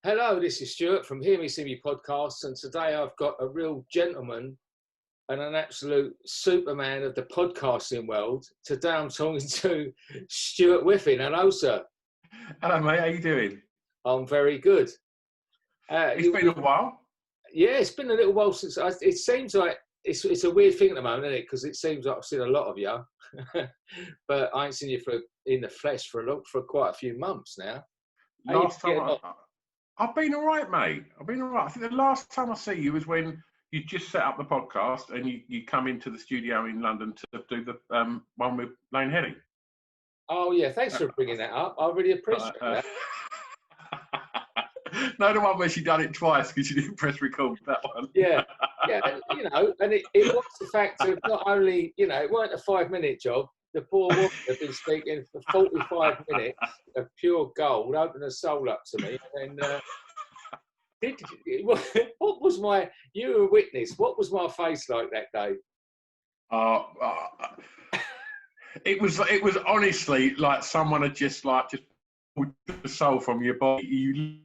Hello, this is Stuart from Hear Me See Me podcast, and today I've got a real gentleman and an absolute superman of the podcasting world. Today I'm talking to Stu Whiffen. Hello, sir. Hello, mate. How you doing? I'm very good. It's been a while. Yeah, it's been a little while since. It seems like it's a weird thing at the moment, isn't it? Because it seems like I've seen a lot of you, but I ain't seen you in the flesh for quite a few months now. Last time I've been all right, mate. I've been all right. I think the last time I see you was when you just set up the podcast and you come into the studio in London to do the one with Lane Heading. Oh yeah, thanks for bringing that up. I really appreciate that. No, the one where she done it twice because she didn't press record. That one. Yeah, and it was the fact of not only, it weren't a 5-minute job. The poor woman had been speaking for 45 minutes of pure gold, opened her soul up to me. And what was you were a witness, what was my face like that day? It was honestly like someone had just pulled the soul from your body. You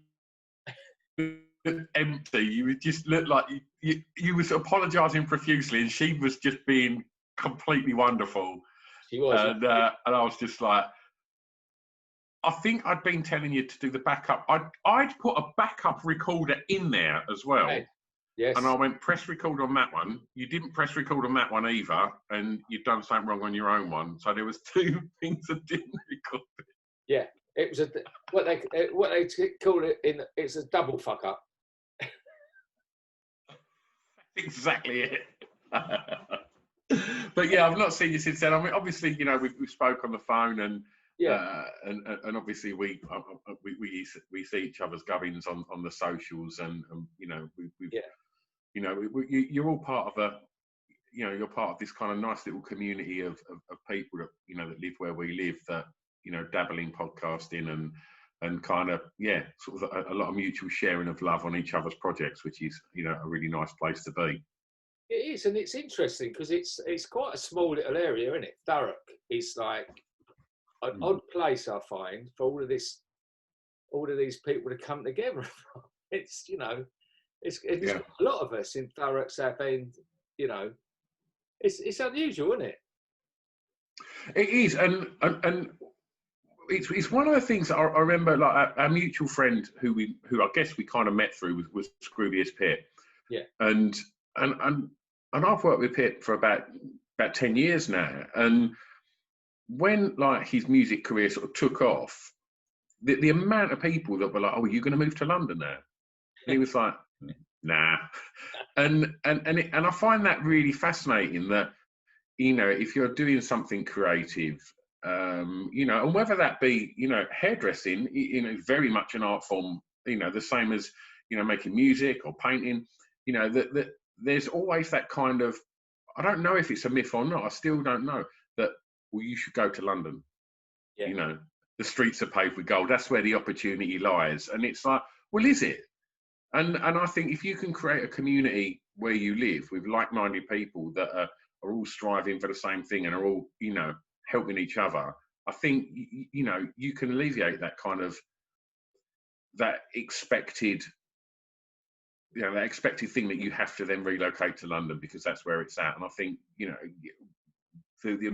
looked empty. You just looked like you was apologising profusely, and she was just being completely wonderful. She was, and I was just like, I think I'd been telling you to do the backup. I'd put a backup recorder in there as well. Right. Yes. And I went, press record on that one. You didn't press record on that one either, and you'd done something wrong on your own one. So there was two things that didn't record. Yeah, it was what they call it it's a double fuck up. Exactly it. But yeah, I've not seen you since then. I mean, obviously, we spoke on the phone, and and obviously we see each other's gubbins on the socials, and you're all part of you're part of this kind of nice little community of people that that live where we live, that dabble in podcasting and kind of sort of a lot of mutual sharing of love on each other's projects, which is a really nice place to be. It is, and it's interesting because it's quite a small little area, isn't it? Thurrock is like an odd place, I find, for all of these people to come together. It's it's a lot of us in Thurrock, Southend. It's unusual, isn't it? It is, and it's one of the things that I remember. Like our mutual friend who I guess we kind of met through was Scroobius Pitt. Yeah, and I've worked with Pitt for about 10 years now, and when like his music career sort of took off, the amount of people that were like, "Oh, are you going to move to London now?" And he was like, "Nah," and I find that really fascinating. That if you're doing something creative, and whether that be hairdressing, very much an art form, the same as making music or painting, that there's always that kind of, I don't know if it's a myth or not, I still don't know, that, well, you should go to London. Yeah. The streets are paved with gold. That's where the opportunity lies. And it's like, well, is it? And I think if you can create a community where you live with like-minded people that are all striving for the same thing and are all, helping each other, I think, you can alleviate that kind of, that expected thing that you have to then relocate to London because that's where it's at. And I think, through the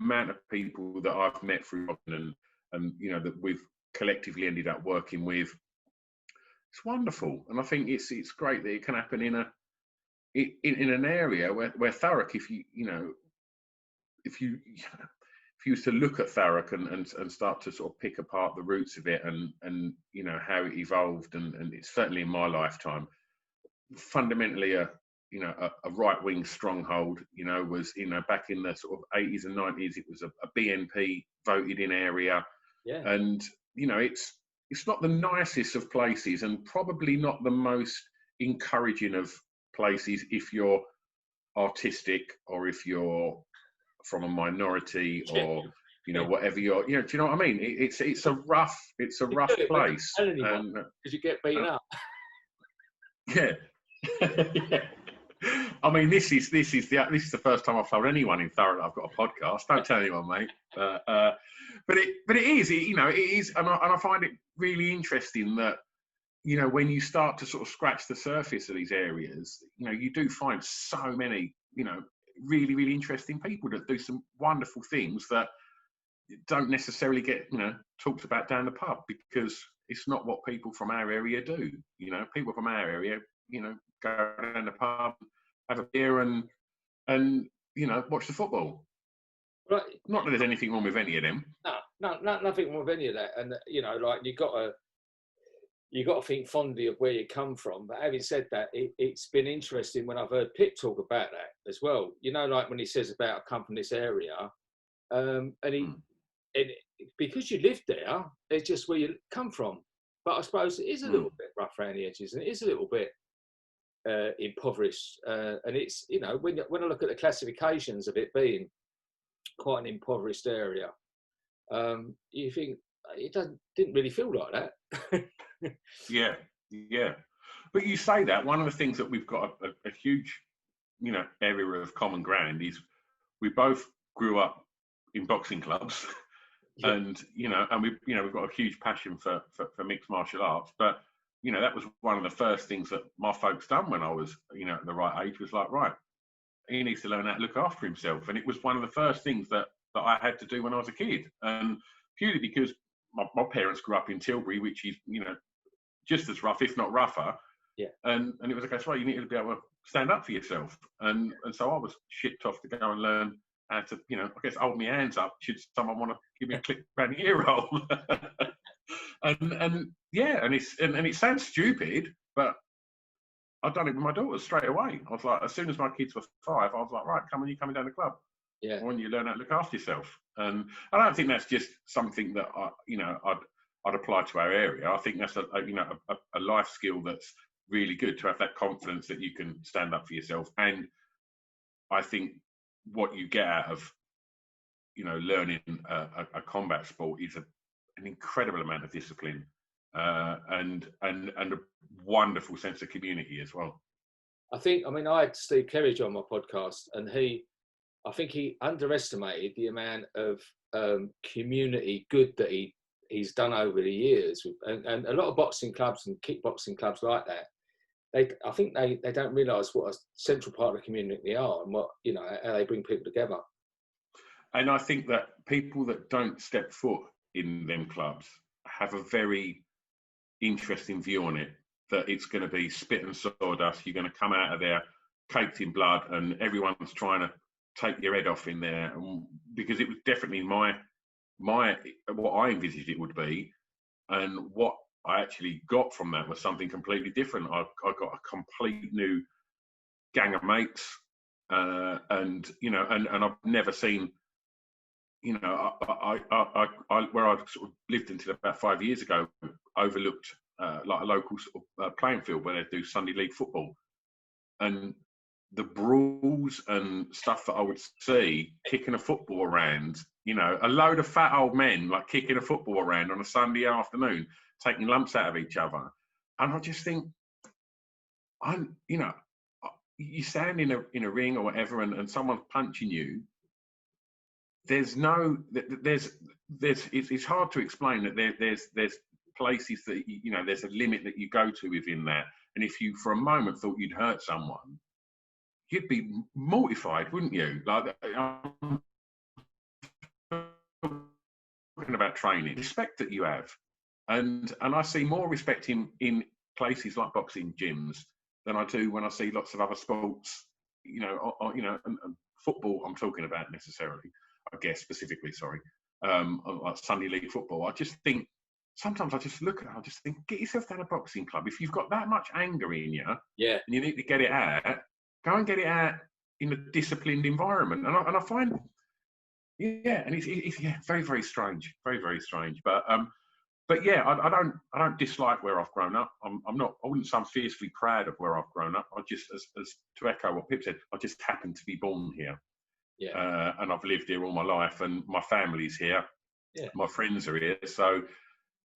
amount of people that I've met through and that we've collectively ended up working with, it's wonderful. And I think it's great that it can happen in an area where Thurrock, if you was to look at Thurrock and start to sort of pick apart the roots of it and how it evolved, and it's certainly in my lifetime, fundamentally a right-wing stronghold, was, back in the sort of 80s and 90s, it was a BNP voted in area. Yeah. And, it's not the nicest of places and probably not the most encouraging of places if you're artistic or if you're from a minority or whatever you're, do you know what I mean? It's a rough place, because you get beaten up. Yeah. I mean, this is the first time I've told anyone in Thurrock that I've got a podcast. Don't tell anyone, mate. But it is, you know, it is, and I find it really interesting that, you know, when you start to sort of scratch the surface of these areas, you know, you do find so many, you know, really, really interesting people that do some wonderful things that don't necessarily get, you know, talked about down the pub, because it's not what people from our area do. You know, people from our area, you know, go down the pub, have a beer, and you know, watch the football. Right. Not that there's anything wrong with any of them. No, nothing wrong with any of that. And you know, like you got to think fondly of where you come from. But having said that, it's been interesting when I've heard Pip talk about that as well. You know, like when he says about I come from this area, and because you live there, it's just where you come from. But I suppose it is a little bit rough around the edges, and it is a little bit impoverished. And it's, you know, when I look at the classifications of it being quite an impoverished area, you think it didn't really feel like that. Yeah. But you say that, one of the things that we've got a huge, you know, area of common ground is we both grew up in boxing clubs. Yeah. And, you know, and we've got a huge passion for mixed martial arts. But, you know, that was one of the first things that my folks done when I was, you know, at the right age, was like, right, he needs to learn how to look after himself. And it was one of the first things that I had to do when I was a kid. And purely because my parents grew up in Tilbury, which is, you know, just as rough, if not rougher. Yeah. And it was like, right, you need to be able to stand up for yourself. And so I was shipped off to go and learn how to, you know, I guess, hold my hands up should someone want to give me a click around the ear roll. and yeah, and it sounds stupid, but I've done it with my daughters straight away. I was like, as soon as my kids were 5, I was like, right, come on, you coming down the club. Yeah. When you learn how to look after yourself. And I don't think that's just something that I'd apply to our area. I think that's a life skill that's really good, to have that confidence that you can stand up for yourself. And I think what you get out of, you know, learning a combat sport is an incredible amount of discipline and a wonderful sense of community as well. I had Steve Kerridge on my podcast, and I think he underestimated the amount of community good that he's done over the years, and a lot of boxing clubs and kickboxing clubs like that. I think they don't realise what a central part of the community they are, and what, you know, how they bring people together. And I think that people that don't step foot in them clubs have a very interesting view on it. That it's going to be spit and sawdust. You're going to come out of there caked in blood, and everyone's trying to take your head off in there, because it was definitely my what I envisaged it would be, and what I actually got from that was something completely different. I got a complete new gang of mates, and you know, and I've never seen, you know, I where I sort of lived until about 5 years ago, overlooked like a local sort of playing field where they do Sunday league football, and the brawls and stuff that I would see kicking a football around, you know, a load of fat old men like kicking a football around on a Sunday afternoon, taking lumps out of each other. And I just think, you know, you stand in a ring or whatever, and someone's punching you. It's hard to explain that there's places that, you know, there's a limit that you go to within that. And if you for a moment thought you'd hurt someone, you'd be mortified, wouldn't you? Like, I'm talking about training, respect that you have, and I see more respect in places like boxing gyms than I do when I see lots of other sports. You know, and football. I'm talking about necessarily, I guess specifically. Sorry, like Sunday league football. I just think sometimes I just look at it. I just think, get yourself down a boxing club. If you've got that much anger in you, yeah, and you need to get it out. Go and get it out in a disciplined environment, and I find, yeah, and it's yeah, very, very strange, very, very strange. But yeah, I don't dislike where I've grown up. I wouldn't say I'm fiercely proud of where I've grown up. I just, as to echo what Pip said, I just happen to be born here, yeah, and I've lived here all my life, and my family's here, yeah, my friends are here, so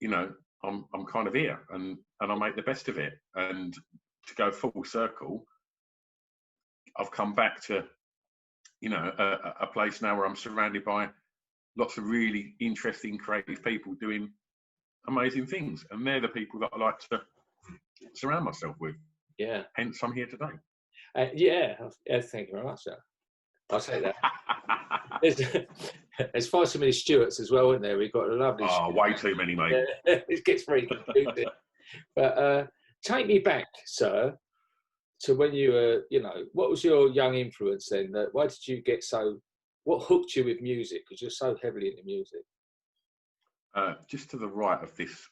you know, I'm kind of here, and I make the best of it, and to go full circle. I've come back to, you know, a place now where I'm surrounded by lots of really interesting, creative people doing amazing things, and they're the people that I like to surround myself with. Yeah. Hence, I'm here today. Yeah. Thank you very much, sir. I'll say that. There's far too many Stuarts as well, isn't there? We've got a lovely. Way too many, mate. It gets very confusing. But take me back, sir, to when you were, you know, what was your young influence then? Why did you get so? What hooked you with music? Because you're so heavily into music. Just to the right of this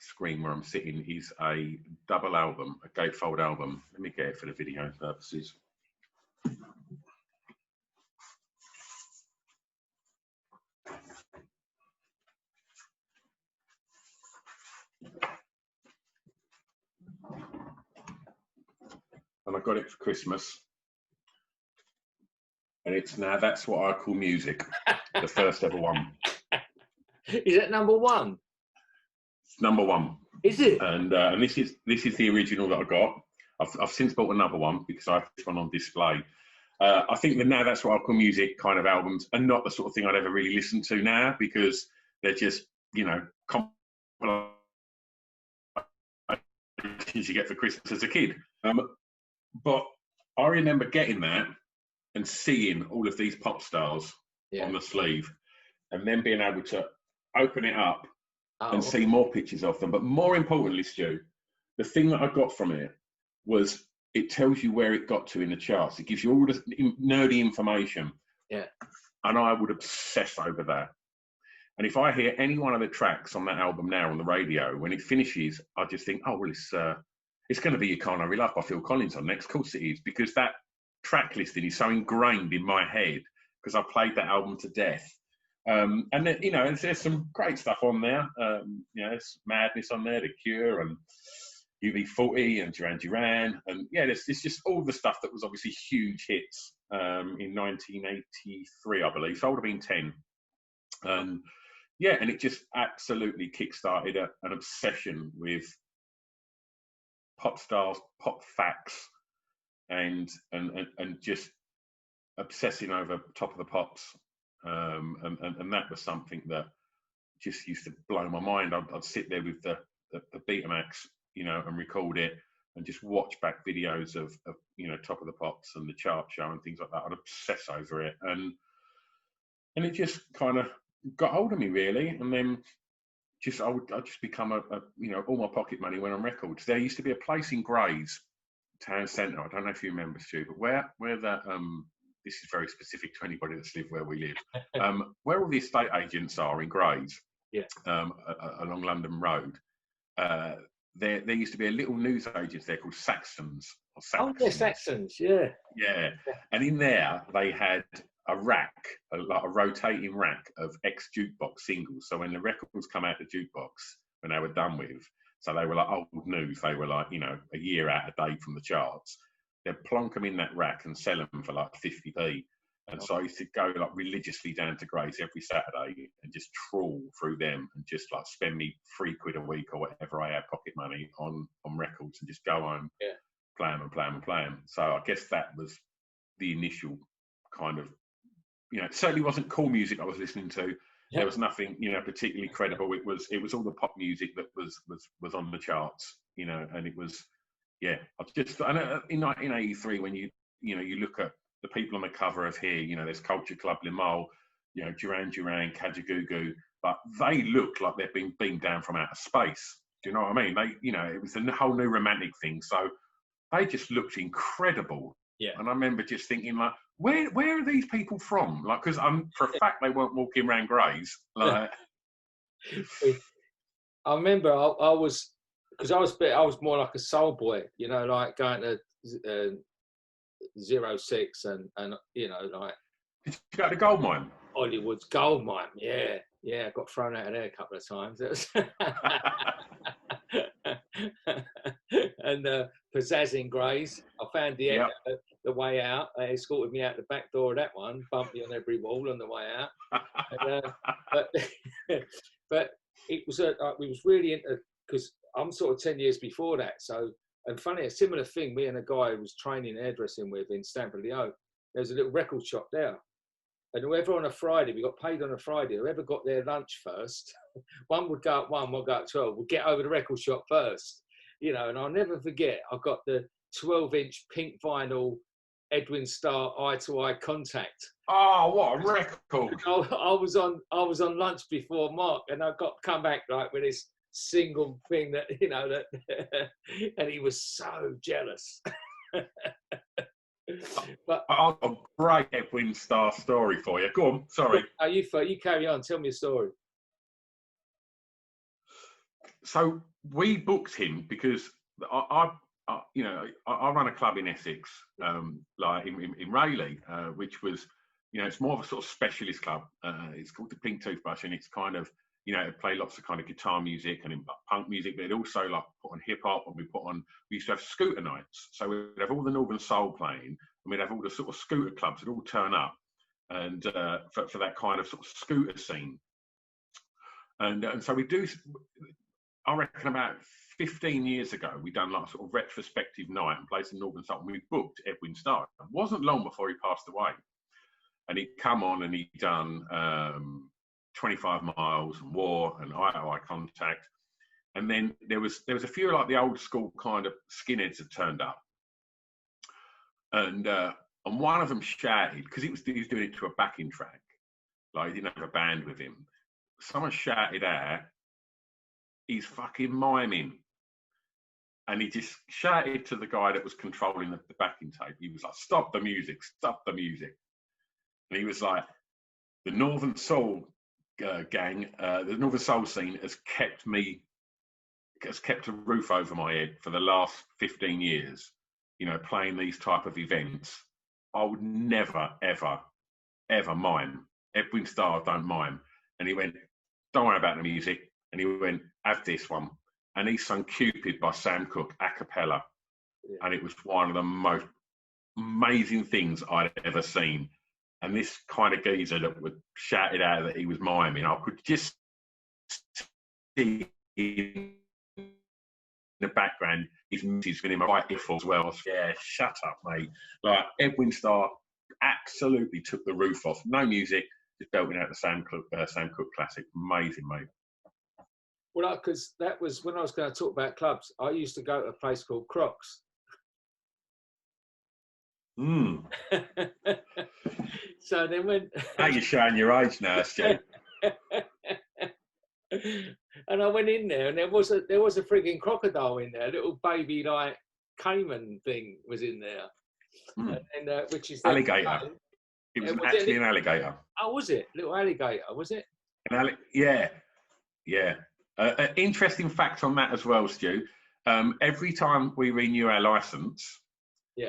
screen where I'm sitting is a double album, a gatefold album. Let me get it for the video purposes. And I got it for Christmas. And it's Now That's What I Call Music, the first ever one. Is it number one? It's number one. Is it? And this is the original that I got. I've since bought another one because I have this one on display. I think that Now That's What I Call Music kind of albums are not the sort of thing I'd ever really listen to now, because they're just, you know, compilations you get for Christmas as a kid. But I remember getting that and seeing all of these pop stars on the sleeve, and then being able to open it up and see more pictures of them. But more importantly, Stu, the thing that I got from it was it tells you where it got to in the charts. It gives you all the nerdy information. Yeah. And I would obsess over that. And if I hear any one of the tracks on that album now on the radio, when it finishes, I just think, oh, well, it's going to be You Can't Hurry Love by Phil Collins on next. Of course it is, because that track listing is so ingrained in my head because I played that album to death. And then, you know, there's some great stuff on there. You know, there's Madness on there, The Cure, and UB40 and Duran Duran, and yeah, it's just all the stuff that was obviously huge hits in 1983, I believe. So I would have been 10. Yeah, and it just absolutely kick-started an obsession with pop stars, pop facts, and just obsessing over Top of the Pops. And that was something that just used to blow my mind. I'd sit there with the Betamax, you know, and record it and just watch back videos of you know, Top of the Pops and the chart show and things like that. I'd obsess over it, and it just kind of got hold of me, really. And then I'd just become a you know, all my pocket money went on records. There used to be a place in Grays town centre, I don't know if you remember, Stu, but where that this is very specific to anybody that's lived where we live, where all the estate agents are in Grays, along London Road, there used to be a little news agent there called Saxons. Oh, yeah, Saxons, yeah. Yeah, and in there they had a rack, like a rotating rack of ex-jukebox singles. So when the records come out the jukebox, when they were done with, so they were like old news, they were like, you know, a year out of date from the charts, they'd plonk them in that rack and sell them for like 50p. And so I used to go like religiously down to Grays every Saturday and just trawl through them and just like spend me £3 a week or whatever I had pocket money on records and just go home, play them and play them and play them. So I guess that was the initial kind of, you know, it certainly wasn't cool music I was listening to. There was nothing, you know, particularly credible. It was all the pop music that was on the charts, you know, and it was, yeah. I just, and in 1983, when you look at the people on the cover of here, you know, there's Culture Club, Limahl, you know, Duran Duran, Kajagoogoo, but they look like they've been beamed down from outer space. Do you know what I mean? They, you know, it was a whole new romantic thing. So they just looked incredible. Yeah. And I remember just thinking, like, where are these people from? Like, because for a fact they weren't walking around Grays. Like, I remember I was more like a soul boy, you know, like going to 06 and you know, like. Did you go to Gold Mine? Hollywood's Gold Mine, yeah. I got thrown out of there a couple of times. And Pizzazzing Grays, I found the way out. They escorted me out the back door of that one, bumped me on every wall on the way out. And, but it was we was really into, because I'm sort of 10 years before that, so And funny, a similar thing, me and a guy who was training hairdressing with in Stamford-le-Hope, there's a little record shop there. And whoever on a Friday, we got paid on a Friday, whoever got their lunch first, one would go at 1, one would go at 12, would get over the record shop first. You know, and I'll never forget, I got the 12-inch pink vinyl Edwin Starr Eye to Eye Contact. Oh, what a record! I was on lunch before Mark, and I got come back like with this single thing that, you know, that, and he was so jealous. But I've got a great Edwin Starr story for you. Go on, sorry. You carry on. Tell me a story. So we booked him because I run a club in Essex, like in Rayleigh, which was, you know, it's more of a sort of specialist club. It's called the Pink Toothbrush, and it's kind of, you know, it play lots of kind of guitar music and punk music, but it also like put on hip hop, and we used to have scooter nights. So we'd have all the Northern Soul playing, and we'd have all the sort of scooter clubs that all turn up, and for that kind of sort of scooter scene. And so we do, I reckon about 15 years ago, we done like a sort of retrospective night and played some Northern Soul, and we booked Edwin Starr. It wasn't long before he passed away. And he'd come on and he'd done 25 Miles and War and Eye to Eye Contact. And then there was a few like the old school kind of skinheads that turned up. And one of them shouted, because he was doing it to a backing track, like he didn't have a band with him. Someone shouted out, "He's fucking miming." And he just shouted to the guy that was controlling the backing tape. He was like, "Stop the music, stop the music." And he was like, "The Northern Soul gang, the Northern Soul scene has kept a roof over my head for the last 15 years, you know, playing these type of events. I would never, ever, ever mime. Edwin Starr don't mime." And he went, "Don't worry about the music." And he went, "Have this one." And he sung Cupid by Sam Cooke a cappella. Yeah. And it was one of the most amazing things I'd ever seen. And this kind of geezer that would shout it out that he was miming, I could just see in the background his music's been in my right earful as well. Yeah, shut up, mate. Like, Edwin Starr absolutely took the roof off. No music, just belting out the Sam Cooke classic. Amazing, mate. Well, because that was when I was going to talk about clubs. I used to go to a place called Crocs. So then when... Now you're showing your age now, Stu. And I went in there, and there was a frigging crocodile in there. A little baby like caiman thing was in there, and which is alligator. It was actually an alligator. Oh, was it? Little alligator, was it? Yeah. An interesting fact on that as well, Stu. Every time we renew our licence,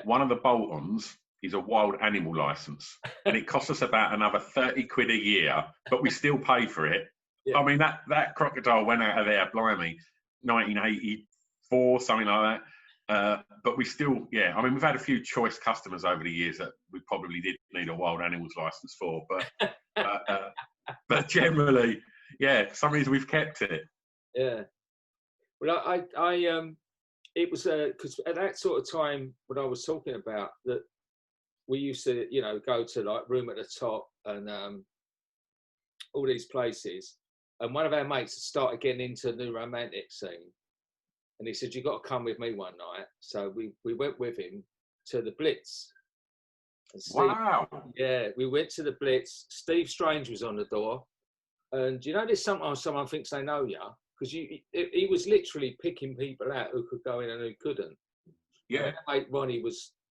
one of the bolt-ons is a wild animal licence, and it costs us about another 30 quid a year, but we still pay for it. Yeah. I mean, that crocodile went out of there, blimey, 1984, something like that. But we still, I mean, we've had a few choice customers over the years that we probably did need a wild animals licence for, but generally, for some reason we've kept it. Yeah. Well, it was because at that sort of time when I was talking about that, we used to, you know, go to like Room at the Top and all these places. And one of our mates had started getting into the new romantic scene. And he said, "You got to come with me one night." So we went with him to the Blitz. And wow. Yeah, we went to the Blitz. Steve Strange was on the door. And you know, there's sometimes someone thinks they know you, because he was literally picking people out who could go in and who couldn't. Yeah. Mate Ronnie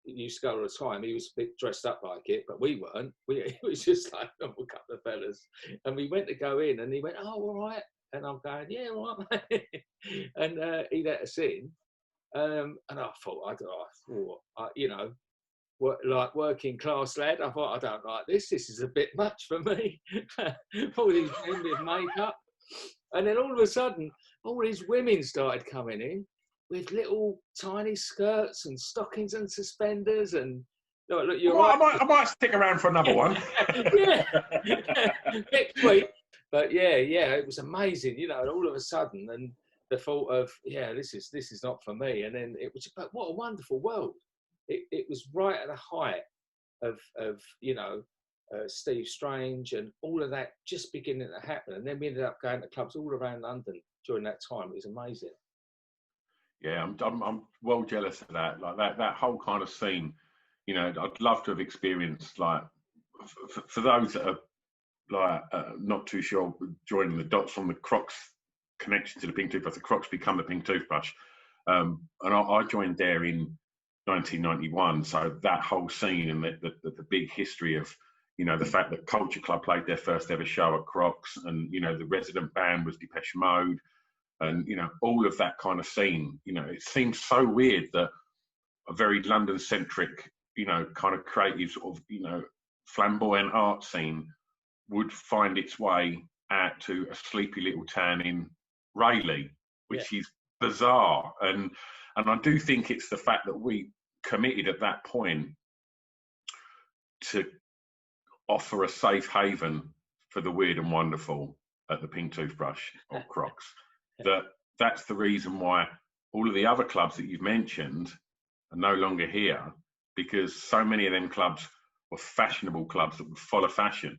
used to go all the time. He was a bit dressed up like it, but we weren't. It was just like a couple of fellas. And we went to go in, and he went, "Oh, all right." And I'm going, "Yeah, all right, mate." And he let us in. And I thought, you know, like working class lad, I thought, I don't like this. This is a bit much for me. All these men with makeup. And then all of a sudden, all these women started coming in with little tiny skirts and stockings and suspenders. And look, you're right. I might stick around for another one. Yeah. Bit sweet. But yeah, it was amazing, you know, and all of a sudden, and the thought of, yeah, this is not for me. And then it was, but what a wonderful world. It was right at the height of Steve Strange and all of that just beginning to happen. And then we ended up going to clubs all around London during that time. It was amazing. Yeah, I'm well jealous of that. Like that whole kind of scene. You know, I'd love to have experienced, like, for those that are like not too sure, joining the dots from the Crocs connection to the Pink Toothbrush. The Crocs become the Pink Toothbrush, and I joined there in 1991. So that whole scene and the big history of, you know, the fact that Culture Club played their first ever show at Crocs, and, you know, the resident band was Depeche Mode, and, you know, all of that kind of scene. You know, it seems so weird that a very London centric, you know, kind of creative sort of, you know, flamboyant art scene would find its way out to a sleepy little town in Rayleigh, which is bizarre. And I do think it's the fact that we committed at that point to offer a safe haven for the weird and wonderful at the Pink Toothbrush or Crocs. That's the reason why all of the other clubs that you've mentioned are no longer here, because so many of them clubs were fashionable clubs that would follow fashion,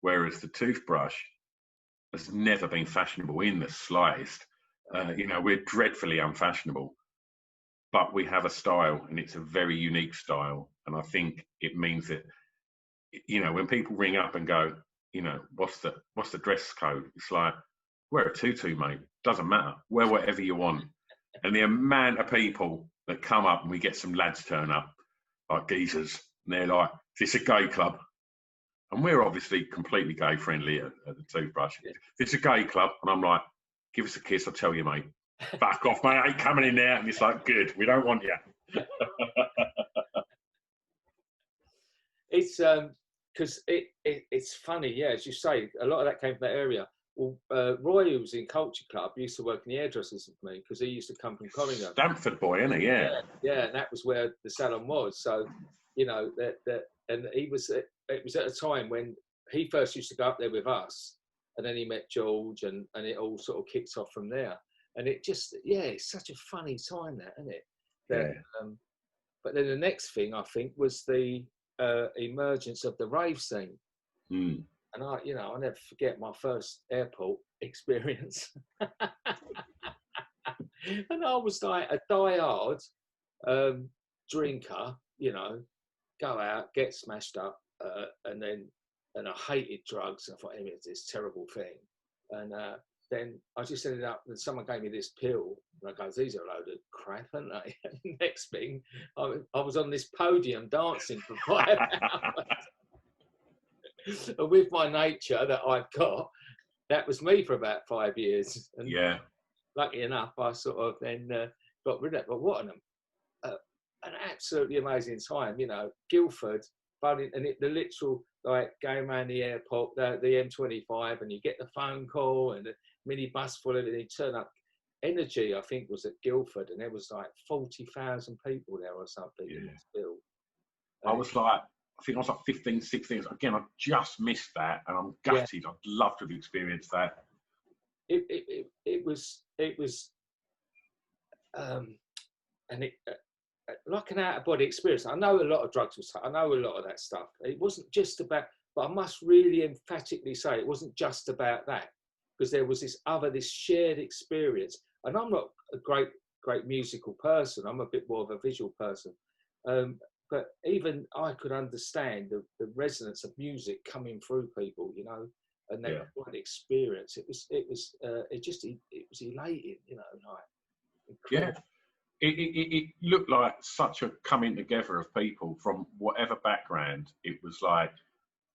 whereas the Toothbrush has never been fashionable in the slightest. You know, we're dreadfully unfashionable, but we have a style, and it's a very unique style. And I think it means that, you know, when people ring up and go, you know, what's the dress code? It's like, wear a tutu, mate. Doesn't matter. Wear whatever you want. And the amount of people that come up, and we get some lads turn up, like geezers, and they're like, is this a gay club? And we're obviously completely gay friendly at the Toothbrush. If it's a gay club, and I'm like, give us a kiss, I'll tell you, mate. Back off, mate. I ain't coming in there. And it's like, good, we don't want you. It's because it's funny, yeah, as you say, a lot of that came from that area. Well, Roy, who was in Culture Club, used to work in the hairdressers with me, because he used to come from Collingham. Stamford boy, isn't he? Yeah. Yeah, and that was where the salon was. So, you know, and it was at a time when he first used to go up there with us, and then he met George, and it all sort of kicked off from there. And it just, it's such a funny time, that, isn't it? That, but then the next thing, I think, was the emergence of the rave scene. Mm. And I'll never forget my first airport experience. And I was like a die-hard drinker, you know, go out, get smashed up, and I hated drugs. I thought, it's this terrible thing. And then I just ended up, and someone gave me this pill, and I go, these are a load of crap, aren't they? And the next thing, I was on this podium dancing for 5 hours. And with my nature that I've got, that was me for about 5 years. And lucky enough, I sort of then got rid of it. But what an absolutely amazing time, you know, Guildford, and the literal, like, going around the airport, the M25, and you get the phone call and the minibus full of it, and you turn up. Energy, I think, was at Guildford, and there was like 40,000 people there or something in this bill. I think I was like 15, 16. Again, I just missed that, and I'm gutted. I'd love to have experienced that. It was, like an out-of-body experience. I know a lot of drugs was. I know a lot of that stuff. It wasn't just about, but I must really emphatically say it wasn't just about that, because there was this shared experience. And I'm not a great musical person. I'm a bit more of a visual person. But even I could understand the resonance of music coming through people, you know, and that experience. It was elating, you know, like incredible. Yeah. It looked like such a coming together of people from whatever background. It was like,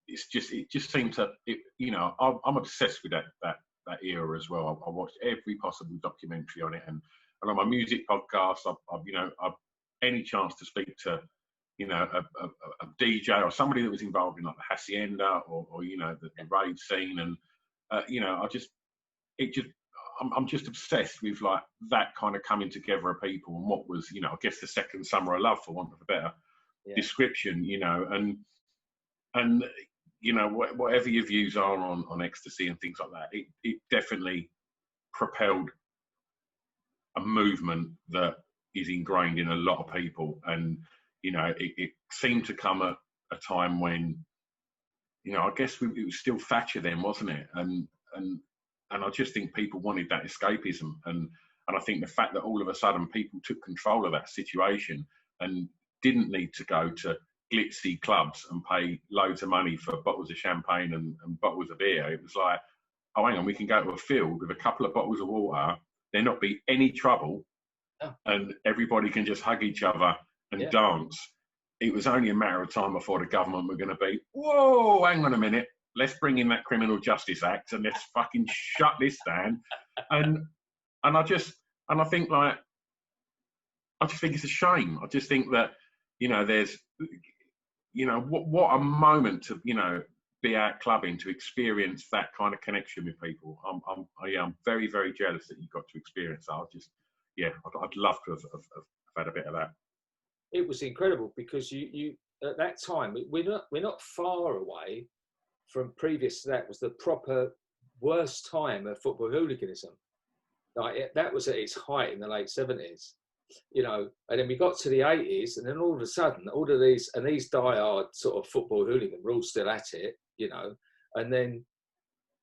it just seemed to, you know, I'm obsessed with that era as well. I watched every possible documentary on it, and on my music podcast, I've any chance to speak to, you know, a DJ or somebody that was involved in like the Hacienda or you know, the rave scene, and you know, I'm just obsessed with like that kind of coming together of people, and what was, you know, I guess the second summer of love, for want of a better description, you know, and you know, whatever your views are on ecstasy and things like that, it definitely propelled a movement that is ingrained in a lot of people. And, you know, it seemed to come at a time when, you know, I guess it was still Thatcher then, wasn't it? And I just think people wanted that escapism. And I think the fact that all of a sudden people took control of that situation and didn't need to go to glitzy clubs and pay loads of money for bottles of champagne and bottles of beer. It was like, oh, hang on, we can go to a field with a couple of bottles of water, there not be any trouble, and everybody can just hug each other and dance. It was only a matter of time before the government were going to be, whoa, hang on a minute, let's bring in that Criminal Justice Act and let's fucking shut this down. And I think like, I just think it's a shame. I just think that, you know, there's, you know, what a moment to, you know, be out clubbing, to experience that kind of connection with people. I'm very, very jealous that you got to experience that. I'd love to have had a bit of that. It was incredible because you at that time, we're not far away from previous to that was the proper worst time of football hooliganism. Like that was at its height in the late 70s. You know, and then we got to the 80s, and then all of a sudden, all of these diehard sort of football hooligans were all still at it, you know, and then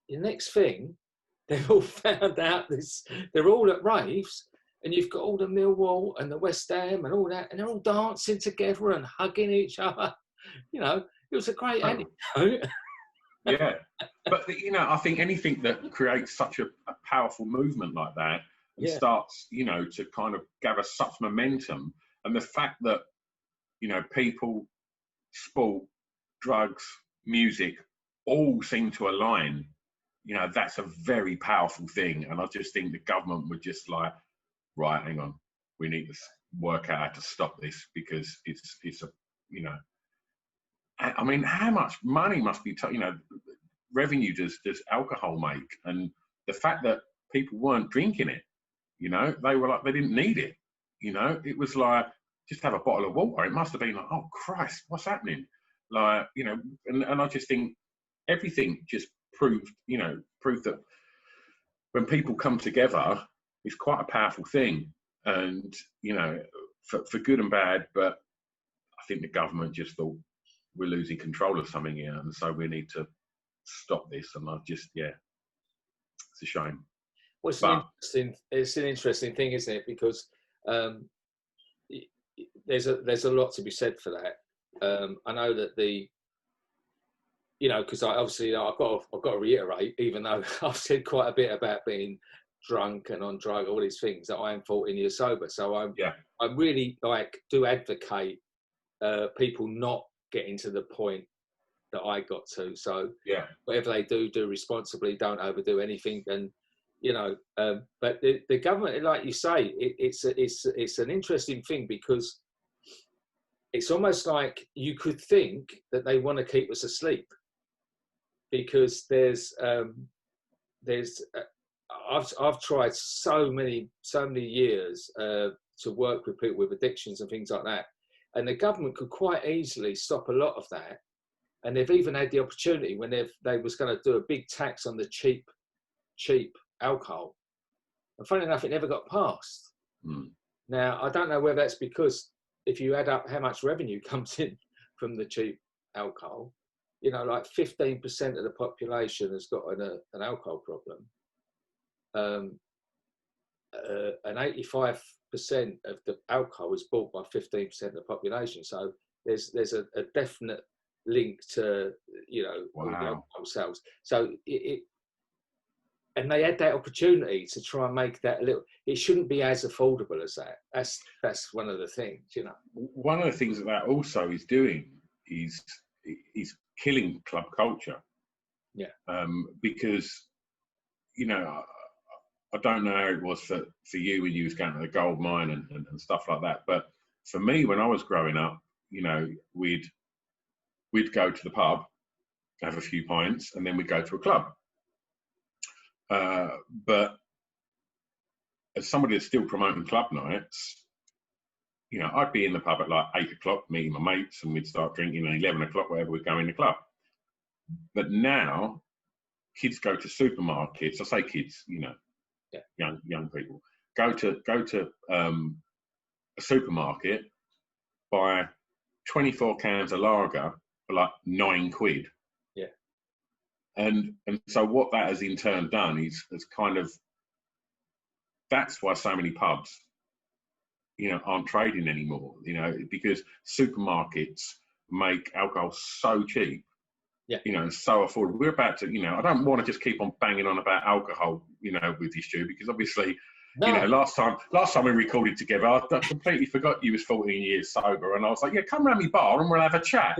the next thing, they've all found out they're all at raves, and you've got all the Millwall and the West Ham and all that, and they're all dancing together and hugging each other. You know, it was a great anecdote. Yeah, but you know, I think anything that creates such a powerful movement like that and starts, you know, to kind of gather such momentum, and the fact that, you know, people, sport, drugs, music, all seem to align, you know, that's a very powerful thing. And I just think the government would just like, right, hang on, we need to work out how to stop this, because it's a, you know, I mean, how much money must be, you know, revenue does alcohol make? And the fact that people weren't drinking it, you know, they were like, they didn't need it, you know, it was like, just have a bottle of water. It must have been like, oh Christ, what's happening? Like, you know, and I just think everything just proved that when people come together, it's quite a powerful thing. And, you know, for good and bad, but I think the government just thought, we're losing control of something here, and so we need to stop this. And I just, it's a shame. Well, it's an interesting thing, isn't it? Because there's a lot to be said for that. I know that you know, because I've got to reiterate, even though I've said quite a bit about being drunk and on drug, all these things, that I am 14 years sober. So I really do advocate people not getting to the point that I got to. So whatever they do responsibly, don't overdo anything. And, you know, but the government, like you say, it's an interesting thing, because it's almost like you could think that they want to keep us asleep, because I've tried so many years to work with people with addictions and things like that, and the government could quite easily stop a lot of that. And they've even had the opportunity when they was going to do a big tax on the cheap alcohol. And funny enough, it never got passed. Now, I don't know whether that's because if you add up how much revenue comes in from the cheap alcohol, you know, like 15% of the population has got an alcohol problem. And 85% of the alcohol is bought by 15% of the population. So there's a definite link to, you know, all the alcohol sales. So and they had that opportunity to try and make that it shouldn't be as affordable as that. That's one of the things, you know. One of the things that also is doing is killing club culture. Yeah. Because, you know, I don't know how it was for you when you was going to the gold mine and stuff like that. But for me, when I was growing up, you know, we'd go to the pub, have a few pints, and then we'd go to a club. But as somebody that's still promoting club nights, you know, I'd be in the pub at like 8 o'clock, meeting my mates, and we'd start drinking at 11 o'clock, wherever we'd go in the club. But now, kids go to supermarkets. I say kids, you know, young people. go to a supermarket, buy 24 cans of lager for like £9. Yeah. And so what that has in turn done is kind of, that's why so many pubs, aren't trading anymore, because supermarkets make alcohol so cheap, yeah, so affordable. We're about to, I don't want to just keep on banging on about alcohol, with you, Stu, because obviously, last time we recorded together, I completely forgot you was 14 years sober, and I was like, yeah, come round my bar and we'll have a chat.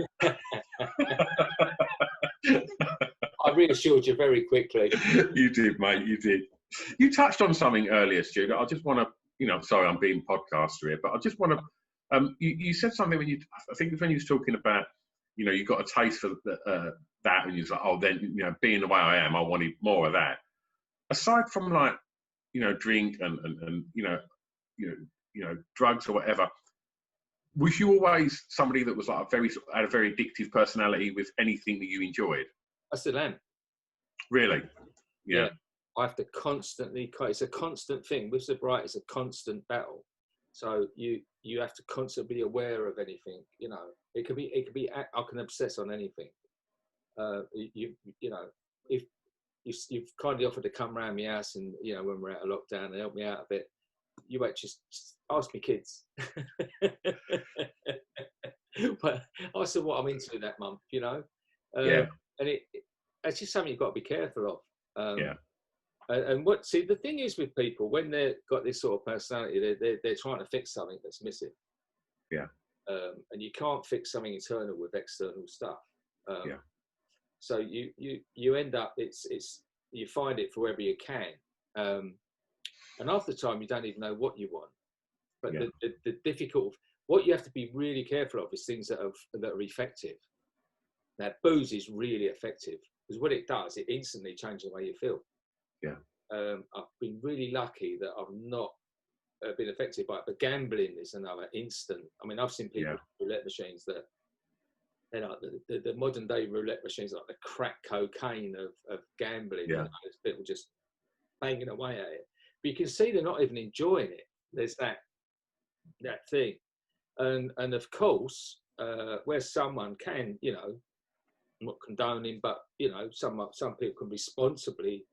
I reassured you very quickly. You did, mate, you did. You touched on something earlier, Stu, that I just want to, sorry, I'm being podcaster here, but I just want to, you said something I think when you was talking about, you got a taste for that, and you was like, oh, then, being the way I am, I wanted more of that. Aside from like, drink and drugs or whatever, was you always somebody that was like had a very addictive personality with anything that you enjoyed? I still am. Really? Yeah. I have to constantly, it's a constant thing. With sobriety, it's a constant battle. So you have to constantly be aware of anything, It could be, I can obsess on anything. If you've kindly offered to come round my house and, when we're out of lockdown and help me out a bit, you might just ask me kids. But ask them what I'm into that month, Yeah. And it's just something you've got to be careful of. Yeah. And the thing is with people, when they've got this sort of personality, they're trying to fix something that's missing. Yeah. And you can't fix something internal with external stuff. Yeah. So you end up, you find it for wherever you can. And half the time you don't even know what you want. But the difficult, what you have to be really careful of is things that are effective. Now, booze is really effective because what it does, it instantly changes the way you feel. Yeah. I've been really lucky that I've not been affected by it, but gambling is another instant. I mean, I've seen people with roulette machines that, the modern day roulette machines, like the crack cocaine of gambling. Yeah. People just banging away at it. But you can see they're not even enjoying it. There's that thing. And of course, where someone can, I'm not condoning, but, some people can responsibly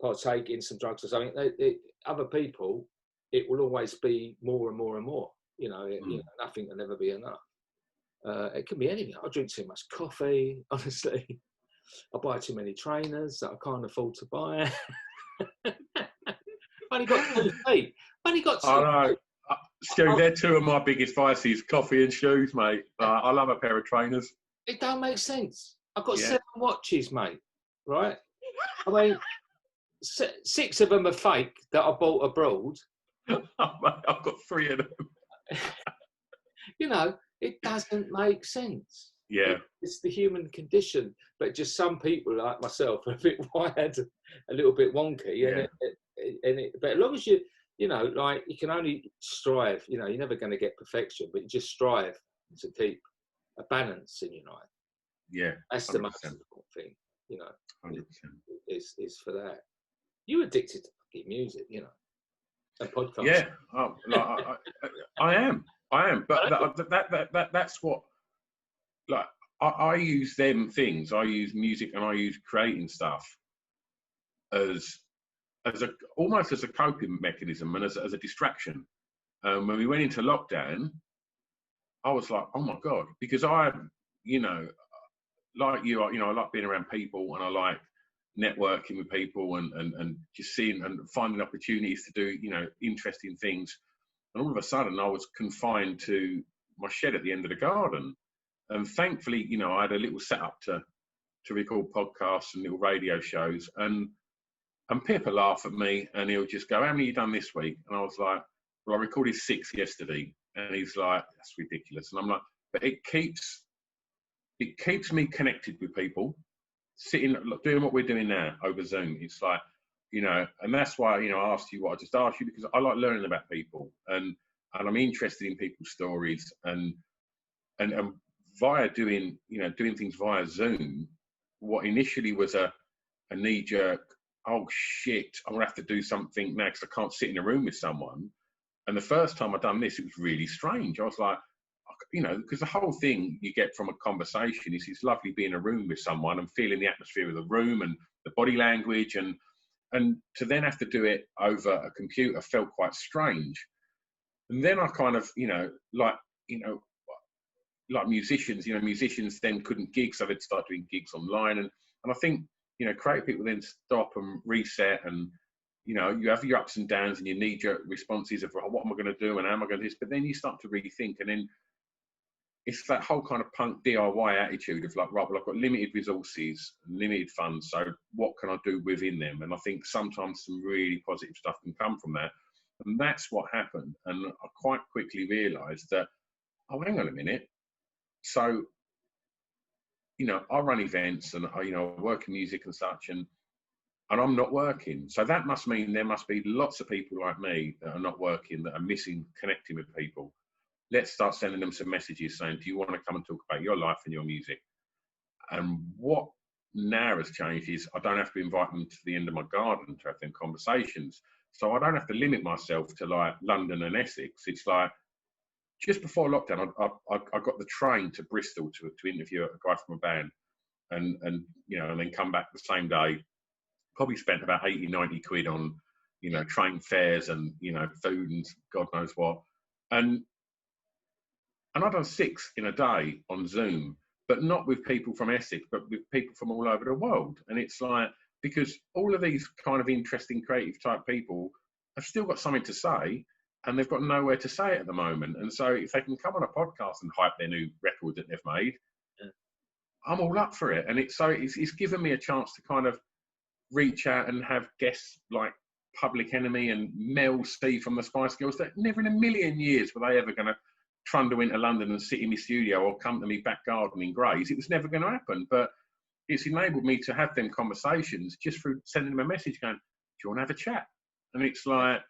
partake in some drugs or something. Other people, it will always be more and more and more. Nothing can ever be enough. It can be anything. I drink too much coffee, honestly. I buy too many trainers that I can't afford to buy. I've only got 2 feet. I know. Stu, they're two of my biggest vices, coffee and shoes, mate. I love a pair of trainers. It don't make sense. I've got 7 watches, mate, right? I mean, 6 of them are fake that I bought abroad. I've got 3 of them. It doesn't make sense. Yeah. It's the human condition. But just some people like myself are a bit wired, a little bit wonky. Yeah. But as long as you can only strive, you're never going to get perfection, but you just strive to keep a balance in your life. Yeah. That's 100%. The most important thing, 100%. Is for that. You're addicted to fucking music, and podcasts. Yeah. I am. But that's what, like, I use them things. I use music and I use creating stuff as almost as a coping mechanism and as a distraction. When we went into lockdown, I was like, oh my God, because I, like you, I like being around people and I like networking with people and just seeing and finding opportunities to do, interesting things. And all of a sudden I was confined to my shed at the end of the garden. And thankfully, I had a little setup to record podcasts and little radio shows. And Pippa laughed at me and he'll just go, how many have you done this week? And I was like, well, I recorded 6 yesterday. And he's like, that's ridiculous. And I'm like, but it keeps me connected with people, sitting, doing what we're doing now over Zoom. It's like, and that's why, I asked you what I just asked you, because I like learning about people and I'm interested in people's stories and via doing things via Zoom, what initially was a knee-jerk oh shit, I'm gonna have to do something now because I can't sit in a room with someone. And the first time I done this, it was really strange. I was like, you know, because the whole thing you get from a conversation is it's lovely being in a room with someone and feeling the atmosphere of the room and the body language, and to then have to do it over a computer felt quite strange. And then I kind of, like musicians, musicians then couldn't gig, so they'd start doing gigs online. And I think, creative people then stop and reset, and, you have your ups and downs and your knee-jerk responses of, oh, what am I going to do and how am I going to do this? But then you start to rethink, and then it's that whole kind of punk DIY attitude of like, right, well, I've got limited resources, limited funds, so what can I do within them? And I think sometimes some really positive stuff can come from that. And that's what happened. And I quite quickly realised that, oh, hang on a minute. So, I run events and I work in music and such, and I'm not working. So that must mean there must be lots of people like me that are not working, that are missing connecting with people. Let's start sending them some messages saying, do you want to come and talk about your life and your music? And what now has changed is I don't have to invite them to the end of my garden to have them conversations. So I don't have to limit myself to like London and Essex. It's like, just before lockdown, I got the train to Bristol to interview a guy from a band, and then come back the same day. Probably spent about 80, 90 quid on, train fares and, food and God knows what. And I've done 6 in a day on Zoom, but not with people from Essex, but with people from all over the world. And it's like, because all of these kind of interesting, creative type people have still got something to say, and they've got nowhere to say it at the moment. And so if they can come on a podcast and hype their new record that they've made, I'm all up for it. And it's given me a chance to kind of reach out and have guests like Public Enemy and Mel C from the Spice Girls that never in a million years were they ever going to trundle into London and sit in my studio or come to me back garden in Grays. It was never going to happen. But it's enabled me to have them conversations just through sending them a message going, do you want to have a chat? And it's like,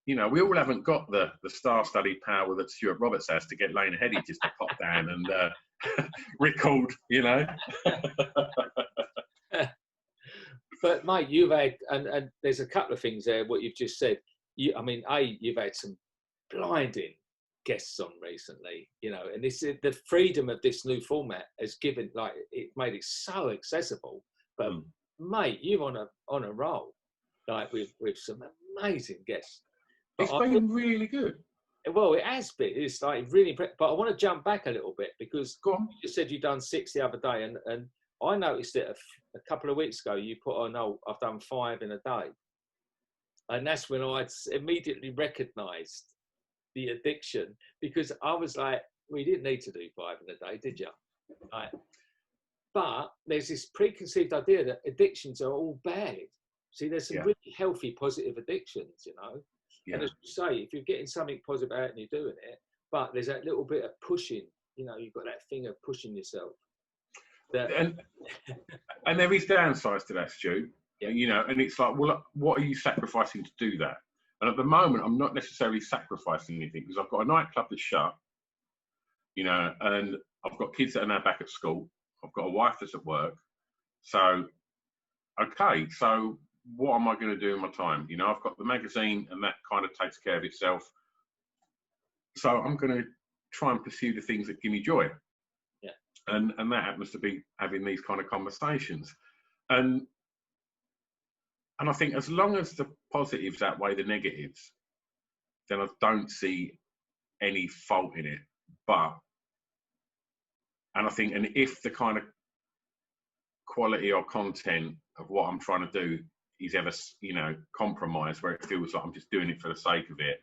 we all haven't got the star-studded power that Stuart Roberts has to get Lena Headey just to pop down and record, But mate, you've had, and there's a couple of things there, what you've just said. You've had some blinding guests on recently, and this is the freedom of this new format has given, like, it made it so accessible. But mate, you're on a roll, like with some amazing guests. It's been really good. Well, it has been. It's like really impressive. But I want to jump back a little bit because you just said you've done 6 the other day, and I noticed it a couple of weeks ago. You put on, oh, I've done 5 in a day, and that's when I immediately recognised the addiction, because I was like, well, you didn't need to do 5 in a day, did you? Right. But there's this preconceived idea that addictions are all bad. See, there's some really healthy, positive addictions, Yeah. And as you say, if you're getting something positive out and you're doing it, but there's that little bit of pushing, you've got that thing of pushing yourself. And there is downsides to that, Stu. Yeah. And it's like, well, what are you sacrificing to do that? And at the moment, I'm not necessarily sacrificing anything because I've got a nightclub that's shut, and I've got kids that are now back at school. I've got a wife that's at work. So, okay, so what am I going to do in my time? I've got the magazine and that kind of takes care of itself. So I'm going to try and pursue the things that give me joy. Yeah. And that happens to be having these kind of conversations. And I think as long as the positives outweigh the negatives, then I don't see any fault in it. And I think, and if the kind of quality or content of what I'm trying to do is ever, compromised, where it feels like I'm just doing it for the sake of it,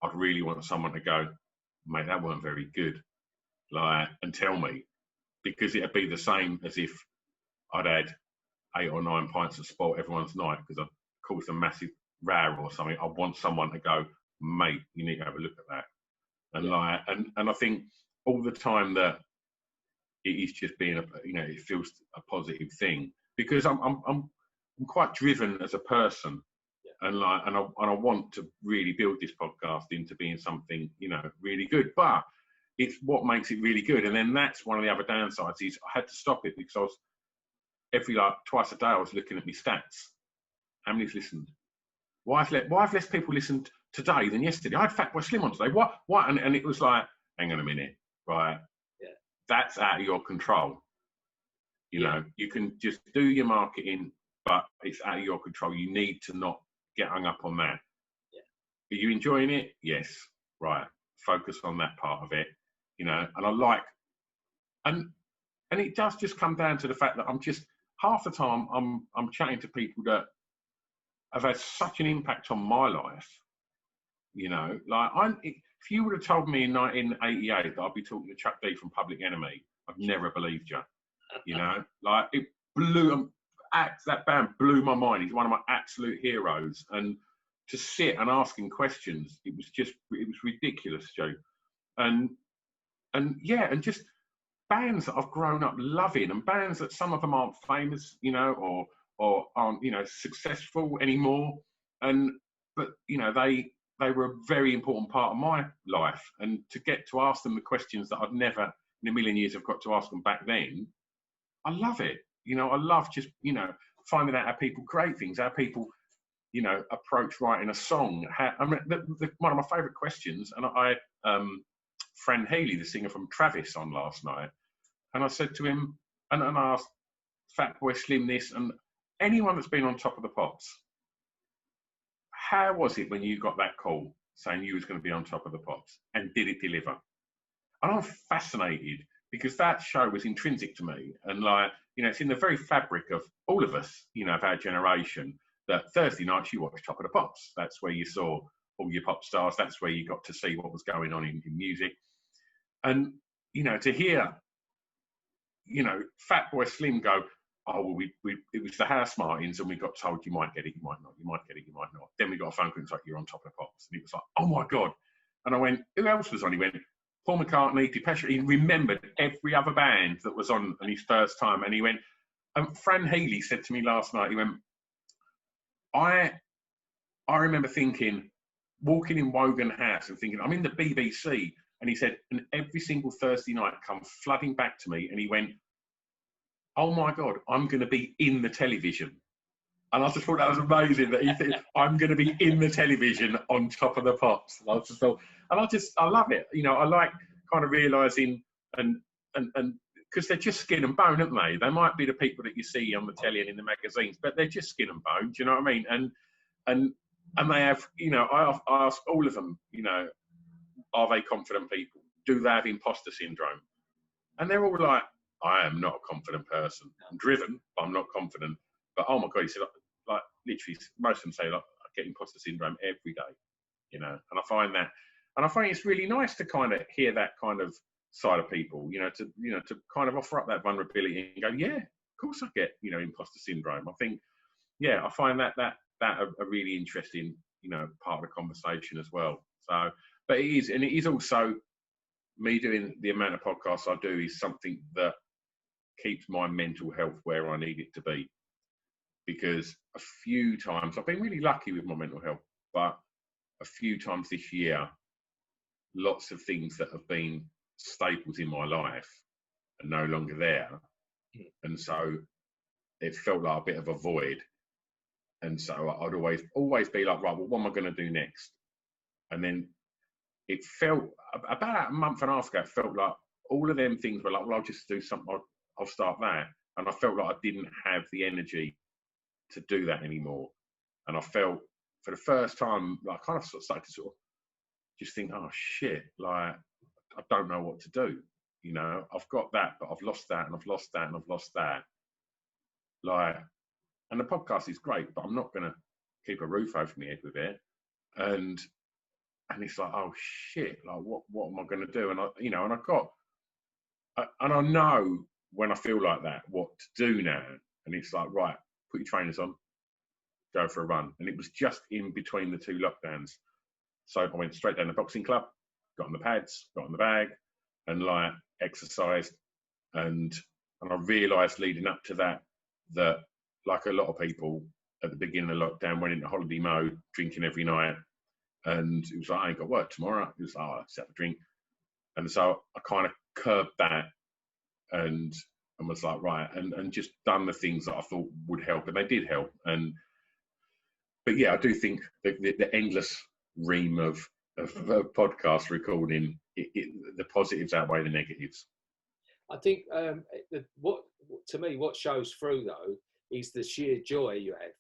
I'd really want someone to go, mate, that weren't very good, like, and tell me, because it'd be the same as if I'd had 8 or 9 pints of sport everyone's night because I caused a massive row or something. I want someone to go, mate, you need to have a look at that. And and I think all the time that it is just being it feels a positive thing, because I'm quite driven as a person, and I want to really build this podcast into being something really good. But it's what makes it really good, and then that's one of the other downsides is I had to stop it because I was twice a day I was looking at my stats, How many's listened? Why have less people listened today than yesterday? I had Fatboy Slim on today. What? And it was like, hang on a minute, right? Yeah. That's out of your control. You know, you can just do your marketing, but it's out of your control. You need to not get hung up on that. Yeah. Are you enjoying it? Yes. Right. Focus on that part of it. You know, and I like, and it does just come down to the fact that I'm just half the time I'm chatting to people that have had such an impact on my life. You know, like if you would have told me in 1988 that I'd be talking to Chuck D from Public Enemy, I'd never believed you. You know, like it blew, that band blew my mind. He's one of my absolute heroes. And to sit and ask him questions, it was ridiculous, Joe. And just bands that I've grown up loving, and bands that some of them aren't famous, you know, or aren't, you know, successful anymore. But, you know, they were a very important part of my life. And to get to ask them the questions that I'd never in a million years have got to ask them back then, I love it. You know, I love just, you know, finding out how people create things, how people, you know, approach writing a song. One of my favourite questions, and I had Fran Healy, the singer from Travis, on last night, and I said to him, and I asked Fatboy Slim this, and anyone that's been on Top of the Pops, how was it when you got that call saying you was going to be on Top of the Pops, and did it deliver? And I'm fascinated, because that show was intrinsic to me, and like, you know, it's in the very fabric of all of us, you know, of our generation, that Thursday nights you watch Top of the Pops. That's where you saw all your pop stars. That's where you got to see what was going on in music. And, you know, to hear, you know, Fatboy Slim go, oh, well, it was the House Martins, and we got told you might get it, you might not, you might get it, you might not. Then we got a phone call, and it's like, you're on Top of the Pops. And it was like, oh my God. And I went, who else was on? He went, Paul McCartney, Depeche. He remembered every other band that was on his first time. And he went, and Fran Healy said to me last night, he went, I remember thinking, walking in Wogan House and thinking, I'm in the BBC. And he said, and every single Thursday night come flooding back to me. And he went, oh my God, I'm going to be in the television. And I just thought that was amazing that he said, I'm going to be in the television on Top of the Pops. And I just thought, I love it. You know, I like kind of realising, and because they're just skin and bone, aren't they? They might be the people that you see on the telly and in the magazines, but they're just skin and bone. Do you know what I mean? And they have, you know, I ask all of them, you know, are they confident people? Do they have imposter syndrome? And they're all like, I am not a confident person. I'm driven, but I'm not confident. But oh my God, he said, like literally, most of them say, like, I get imposter syndrome every day, you know. And I find it's really nice to kind of hear that kind of side of people, you know, to kind of offer up that vulnerability and go, yeah, of course I get, you know, imposter syndrome. I think, yeah, I find that a really interesting, you know, part of the conversation as well. So, but it is also me doing the amount of podcasts I do is something that keeps my mental health where I need it to be. Because a few times, I've been really lucky with my mental health, but a few times this year, lots of things that have been staples in my life are no longer there. And so it felt like a bit of a void. And so I'd always be like, right, well, what am I going to do next? And then it felt, about a month and a half ago, it felt like all of them things were like, well, I'll just do something, I'll start that. And I felt like I didn't have the energy to do that anymore. And I felt for the first time, like, I kind of started to sort of just think, oh shit, like, I don't know what to do. You know, I've got that, but I've lost that, and I've lost that, and I've lost that. Like, and the podcast is great, but I'm not going to keep a roof over my head with it. And it's like, oh shit, like, what am I going to do? And I know when I feel like that, what to do now. And it's like, right, put your trainers on, go for a run. And it was just in between the two lockdowns. So I went straight down the boxing club, got on the pads, got on the bag, and like exercised. And I realised leading up to that like a lot of people at the beginning of lockdown went into holiday mode, drinking every night. And it was like, I ain't got work tomorrow. It was like, oh, let's have a drink. And so I kind of curbed that and was like, right, and just done the things that I thought would help. And they did help. And but yeah, I do think the endless ream of podcast recording, the positives outweigh the negatives. I think what to me, what shows through though is the sheer joy you have.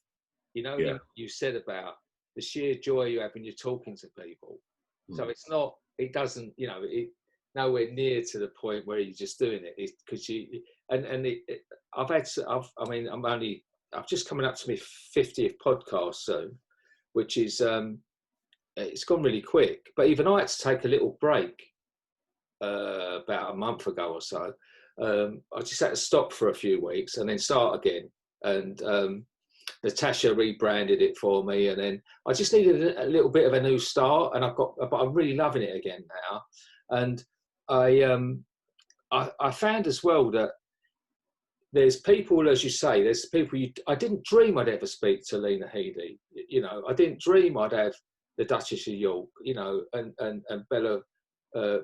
You know, you said about the sheer joy you have when you're talking to people. So it's not, it doesn't, you know, it nowhere near to the point where you're just doing it. It's because I've just coming up to my 50th podcast soon, which is it's gone really quick. But even I had to take a little break about a month ago or so. I just had to stop for a few weeks and then start again. And Natasha rebranded it for me, and then I just needed a little bit of a new start. And but I'm really loving it again now. And I found as well that there's people, as you say, there's people I didn't dream I'd ever speak to Lena Headey. You know, I didn't dream I'd have the Duchess of York, you know, and Bella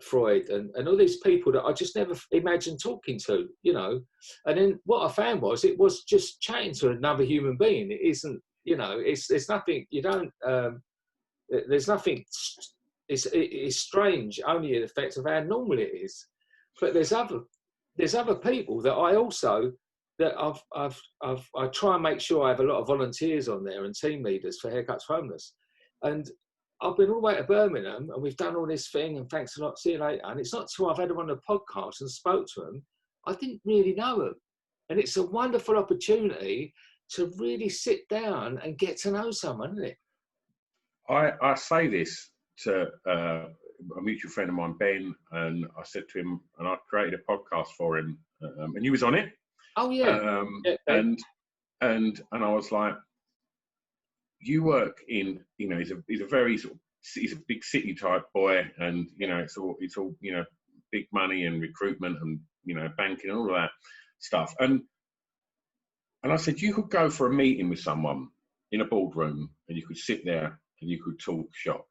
Freud and all these people that I just never imagined talking to, you know. And then what I found was it was just chatting to another human being. It isn't, you know, there's nothing, you don't, there's nothing, it's strange only in effect of how normal it is. But there's other people that I also, that I try and make sure I have a lot of volunteers on there and team leaders for Haircuts for Homeless. And I've been all the way to Birmingham and we've done all this thing and thanks a lot, see you later. And it's not until I've had them on the podcast and spoke to them, I didn't really know them. And it's a wonderful opportunity to really sit down and get to know someone, isn't it? I say this to a mutual friend of mine, Ben, and I said to him, and I created a podcast for him, and he was on it. Oh yeah. And I was like, you work in, you know, he's a very sort of, he's a big city type boy, and you know, it's all you know, big money and recruitment and, you know, banking and all of that stuff. And I said, you could go for a meeting with someone in a boardroom and you could sit there and you could talk shop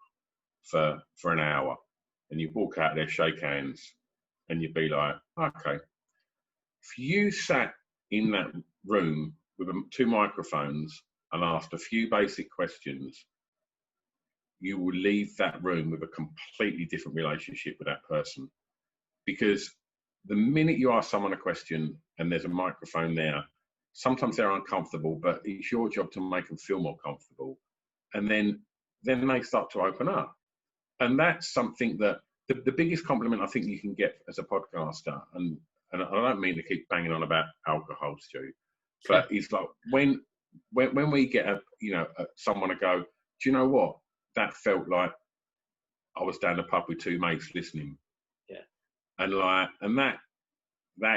for an hour, and you walk out there, shake hands, and you'd be like, okay. If you sat in that room with 2 microphones and asked a few basic questions, you will leave that room with a completely different relationship with that person. Because the minute you ask someone a question and there's a microphone there, sometimes they're uncomfortable, but it's your job to make them feel more comfortable. And then they start to open up. And that's something that the biggest compliment I think you can get as a podcaster, and I don't mean to keep banging on about alcohol, Stu, but it's like when we get someone to go, do you know what? That felt like I was down the pub with 2 mates listening. Yeah. And that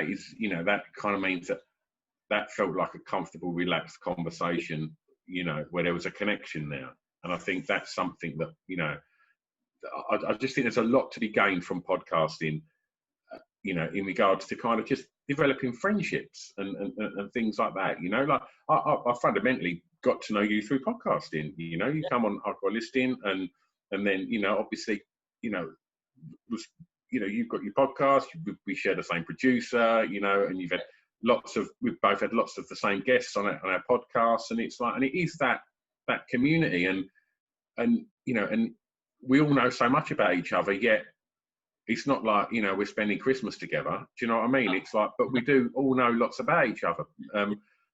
is, you know, that kind of means that felt like a comfortable, relaxed conversation, you know, where there was a connection there. And I think that's something that, you know, I just think there's a lot to be gained from podcasting, you know, in regards to kind of just developing friendships and things like that. You know, like I fundamentally got to know you through podcasting. You know, you come on, I've got a listing, and then, you know, obviously, you know, you've got your podcast. We share the same producer, you know, and we've both had lots of the same guests on our podcast, and it's like, and it is that community, and you know, and we all know so much about each other, yet it's not like, you know, we're spending Christmas together. Do you know what I mean? It's like, but we do all know lots about each other,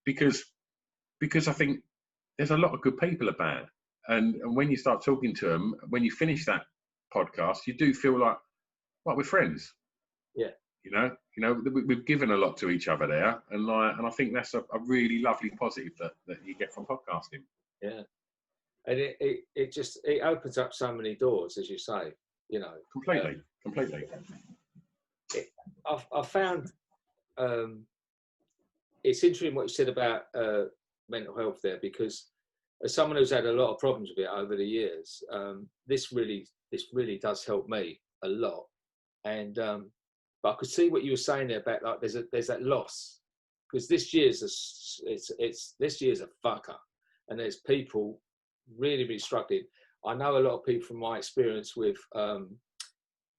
because I think there's a lot of good people about, and when you start talking to them, when you finish that podcast, you do feel like, well, we're friends. Yeah. You know, we've given a lot to each other there, and I think that's a really lovely positive that you get from podcasting. Yeah. And it just opens up so many doors, as you say, you know. Completely. I found it's interesting what you said about mental health there, because as someone who's had a lot of problems with it over the years, this really does help me a lot. And but I could see what you were saying there about, like, there's that loss, because this year's a fucker, and there's people really struggling. I know a lot of people from my experience with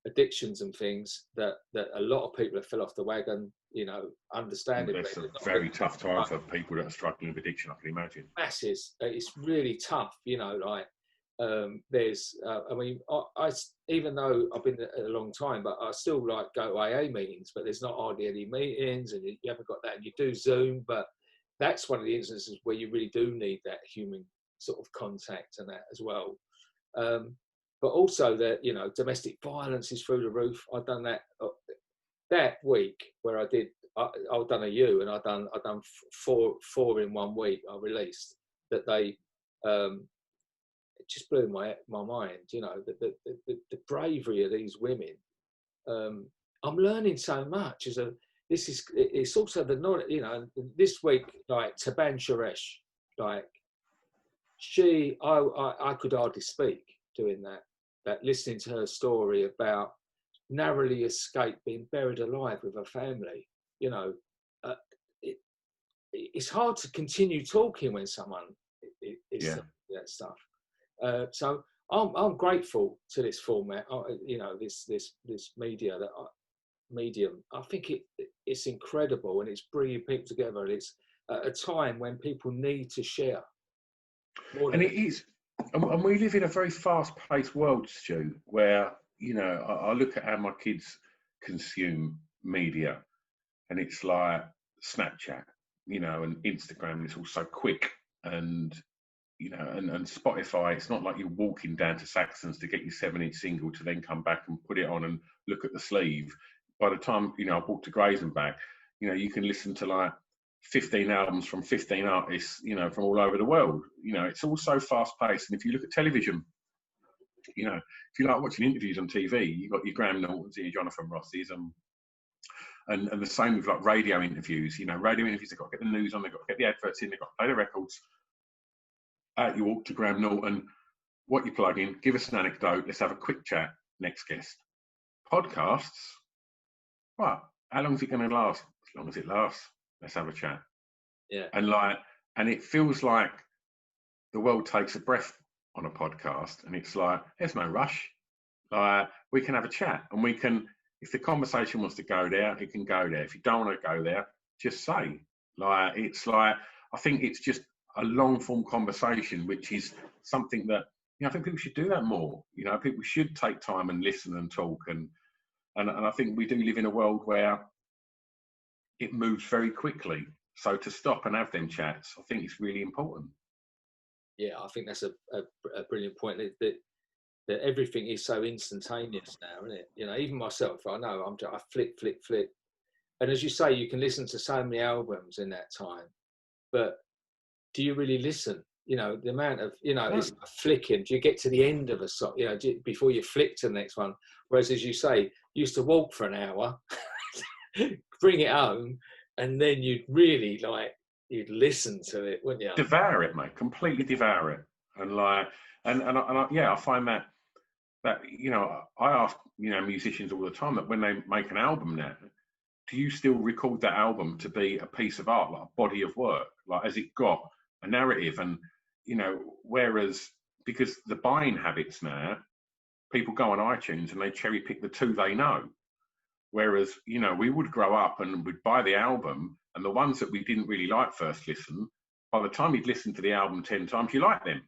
addictions and things that a lot of people have fell off the wagon, you know, understandably. It's a very tough time for people that are struggling with addiction, I can imagine. Masses. It's really tough, you know, like there's, I mean, I, even though I've been there a long time, but I still like go to AA meetings, but there's not hardly any meetings and you haven't got that, and you do Zoom, but that's one of the instances where you really do need that human sort of contact and that as well. But also that, you know, domestic violence is through the roof. I've done that that week where I've done a U, and I've done four in 1 week. I released that they it just blew my mind. You know, the bravery of these women. I'm learning so much as a. It's also the knowledge. You know, this week like Taban Suresh, like I could hardly speak doing that. That listening to her story about narrowly escaped being buried alive with her family. You know, it's hard to continue talking when someone is that stuff. So I'm grateful to this format. You know, this media medium. I think it's incredible, and it's bringing people together. And it's at a time when people need to share. And it is, and we live in a very fast-paced world, Stu, where, you know, I look at how my kids consume media, and it's like Snapchat, you know, and Instagram is all so quick, and, you know, and Spotify, it's not like you're walking down to Saxon's to get your 7-inch single to then come back and put it on and look at the sleeve. By the time, you know, I walk to Grays and back, you know, you can listen to like 15 albums from 15 artists, you know, from all over the world. You know, it's all so fast paced. And if you look at television, you know, if you like watching interviews on TV, you've got your Graham Nortons, your Jonathan Rosses, and the same with like radio interviews. You know, radio interviews, they've got to get the news on, they've got to get the adverts in, they've got to play the records. Out you walk to Graham Norton, what you plug in, give us an anecdote, let's have a quick chat, next guest. Podcasts, what? How long is it going to last? As long as it lasts. Let's have a chat. Yeah. And it feels like the world takes a breath on a podcast, and it's like, there's no rush. Like, we can have a chat, and we can, if the conversation wants to go there, it can go there. If you don't want to go there, just say. Like, it's like, I think it's just a long form conversation, which is something that, you know, I think people should do that more. You know, people should take time and listen and talk, and I think we do live in a world where it moves very quickly. So to stop and have them chats, I think it's really important. Yeah, I think that's a brilliant point. That everything is so instantaneous now, isn't it? You know, even myself, I know I flick, and as you say, you can listen to so many albums in that time, but do you really listen? You know, the amount of, you know, it's flicking. Do you get to the end of a song, you know, before you flick to the next one? Whereas, as you say, you used to walk for an hour, bring it home, and then you'd really you'd listen to it, wouldn't you? Devour it, mate. Completely devour it. And I find that you know, I ask, you know, musicians all the time that when they make an album now, do you still record that album to be a piece of art, like a body of work? Like, has it got a narrative? And, you know, whereas, because the buying habits now, people go on iTunes and they cherry pick the two they know. Whereas, you know, we would grow up and we'd buy the album, and the ones that we didn't really like first listen, by the time you'd listened to the album 10 times, you like them.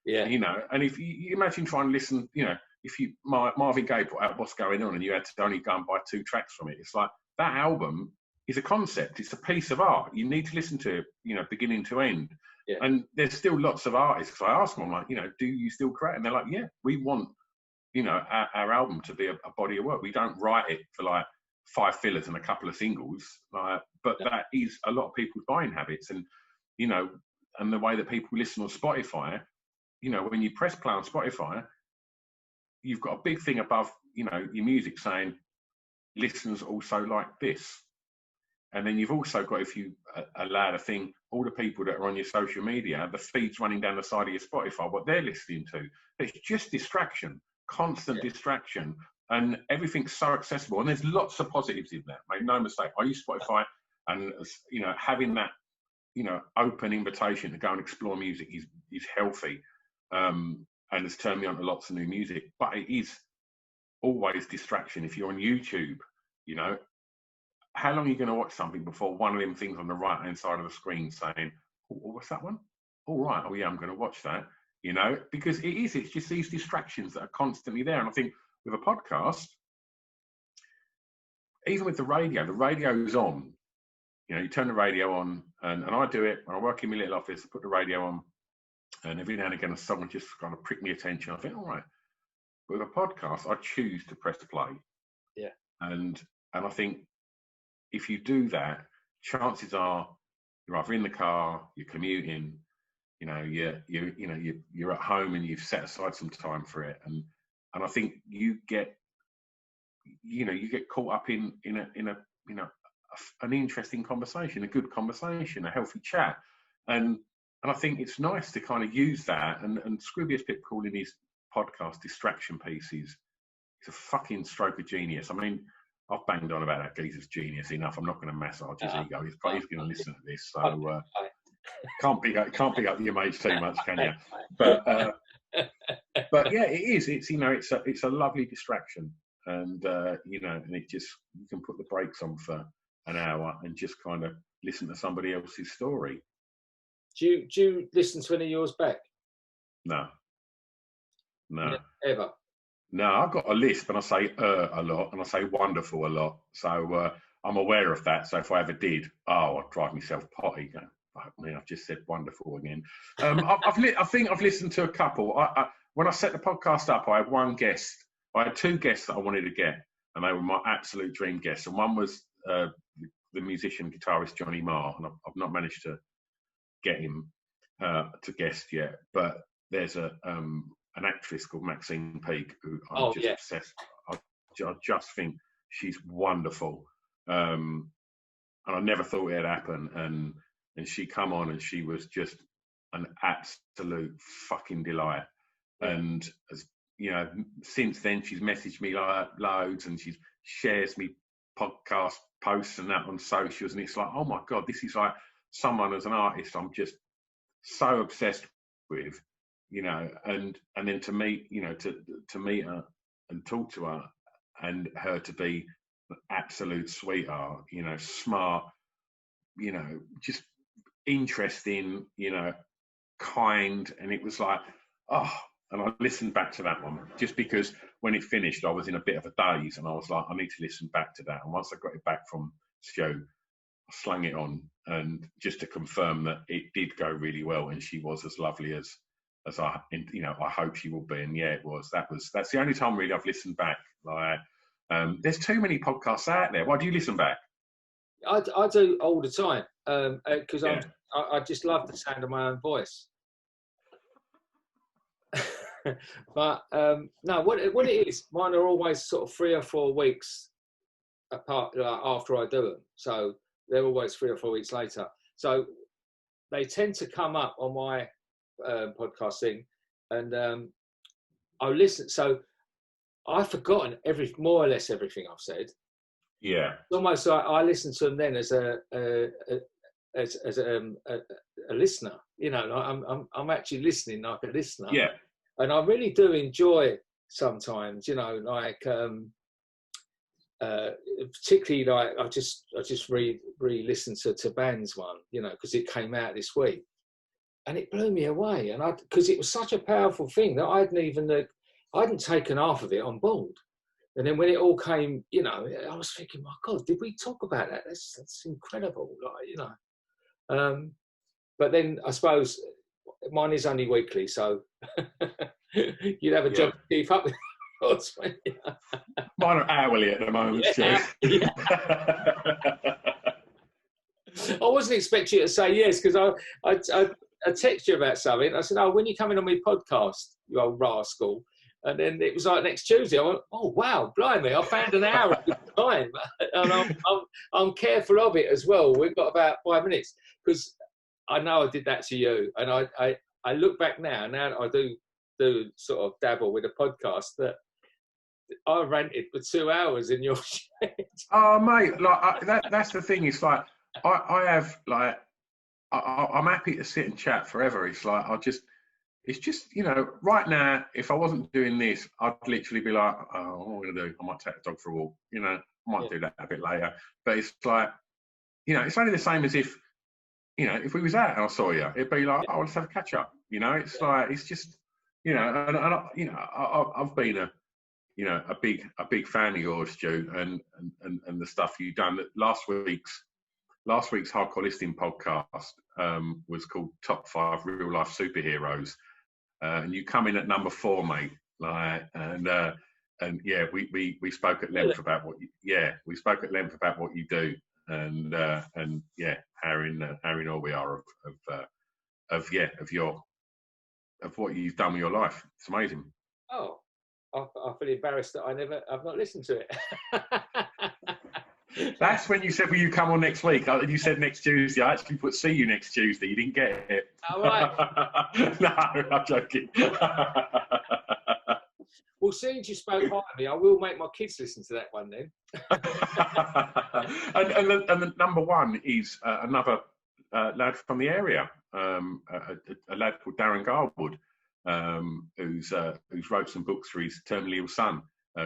Yeah. You know, and if you imagine trying to listen, you know, if Marvin Gaye put out What's Going On and you had to only go and buy 2 tracks from it, it's like, that album is a concept. It's a piece of art. You need to listen to it, you know, beginning to end. Yeah. And there's still lots of artists, because I ask them, I'm like, you know, do you still create? And they're like, yeah, we want, you know, our album to be a body of work. We don't write it for like 5 fillers and a couple of singles, but that is a lot of people's buying habits. And, you know, and the way that people listen on Spotify, you know, when you press play on Spotify, you've got a big thing above, you know, your music saying listeners also like this. And then you've also got, if you allow the thing, all the people that are on your social media, the feeds running down the side of your Spotify, what they're listening to. It's just distraction, constant distraction, and everything's so accessible. And there's lots of positives in that. Make no mistake. I use Spotify, and, you know, having that, you know, open invitation to go and explore music is healthy, and has turned me on to lots of new music. But it is always distraction. If you're on YouTube, you know, how long are you going to watch something before one of them things on the right hand side of the screen saying, oh, what's that one? All right, oh yeah, I'm going to watch that, you know, because it's just these distractions that are constantly there. And I think with a podcast, even with the radio's on, you know, you turn the radio on, and I do it when I work in my little office, I put the radio on, and every now and again someone just kind of prick my attention. I think, all right, with a podcast, I choose to press play. Yeah. And I think if you do that, chances are you're either in the car, you're commuting, you know, you're at home and you've set aside some time for it, and I think you get caught up in an interesting conversation, a good conversation, a healthy chat, and I think it's nice to kind of use that. And Scroobius Pip calling his podcast distraction pieces, it's a fucking stroke of genius. I mean, I've banged on about that geezer's genius enough. I'm not going to massage his ego. He's going to listen to this, so can't pick up your mates too much, can you? But yeah, it is. It's it's a lovely distraction, and and it just, you can put the brakes on for an hour and just kind of listen to somebody else's story. Do you listen to any of yours back? No. Ever? No, I've got a list, and I say a lot, and I say wonderful a lot. So I'm aware of that. So if I ever did, I'd drive myself potty. Fuck me, I've just said wonderful again. I think I've listened to a couple. When I set the podcast up, I had one guest. I had two guests that I wanted to get, and they were my absolute dream guests. And one was the musician guitarist Johnny Marr, and I've not managed to get him to guest yet. But there's an actress called Maxine Peake who I'm just obsessed. I just think she's wonderful, and I never thought it'd happen. And she come on, and she was just an absolute fucking delight. And as you know, since then she's messaged me loads, and she shares me podcast posts and that on socials, and it's like, oh my god, this is like someone as an artist I'm just so obsessed with, you know. And then to meet, to meet her and talk to her, and her to be an absolute sweetheart, smart, just interesting, kind. And it was like, and I listened back to that one just because when it finished, I was in a bit of a daze, and I was like, I need to listen back to that. And once I got it back from Stu, I slung it on, and just to confirm that it did go really well, and she was as lovely as I hope she will be. And yeah, it was. That's the only time really I've listened back. Like, there's too many podcasts out there. Why do you listen back? I do all the time, because I just love the sound of my own voice. But no, what it is, mine are always sort of 3 or 4 weeks apart, after I do them. So they're always 3 or 4 weeks later. So they tend to come up on my podcast thing, and I listen. So I've forgotten more or less everything I've said. Yeah, it's almost like I listen to them then as a listener. I'm actually listening like a listener. Yeah. And I really do enjoy sometimes, particularly like I just re-listened to Band's one, because it came out this week, and it blew me away. And because it was such a powerful thing that I hadn't taken half of it on board. And then when it all came, I was thinking, my God, did we talk about that? That's incredible, But then I suppose mine is only weekly, so you'd have a job to keep up with. Mine are hourly at the moment, yeah. I wasn't expecting you to say yes, because I texted you about something. I said, when are you coming on my podcast, you old rascal? And then it was like next Tuesday. I went, oh wow, blimey! I found an hour of time, and I'm careful of it as well. We've got about 5 minutes, because I know I did that to you, and I look back now that I do sort of dabble with a podcast, that I ranted for 2 hours in your shed. Oh mate, that's the thing. It's like I have I'm happy to sit and chat forever. It's like it's just, you know, right now, if I wasn't doing this, I'd literally be like, oh, what am I going to do? I might take the dog for a walk. You know, I might do that a bit later. But it's like, you know, it's only the same as if, you know, if we was out and I saw you, it'd be like, oh, let's have a catch up. You know, it's like, it's just, you know, and you know, I've been a big fan of yours, Stu, and the stuff you've done. Last week's Hardcore Listing podcast was called Top 5 Real Life Superheroes, and you come in at number 4, mate. Like, and yeah, we spoke at length about what you do, and yeah, how in awe we are of what you've done with your life. It's amazing. Oh, I feel embarrassed that I've not listened to it. That's when you said, will you come on next week? You said next Tuesday. I actually put see you next Tuesday. You didn't get it. All right. No, I'm joking. Well, since you spoke highly, I will make my kids listen to that one then. and the number 1 is another lad from the area, a lad called Darren Garwood, who's wrote some books for his terminally ill son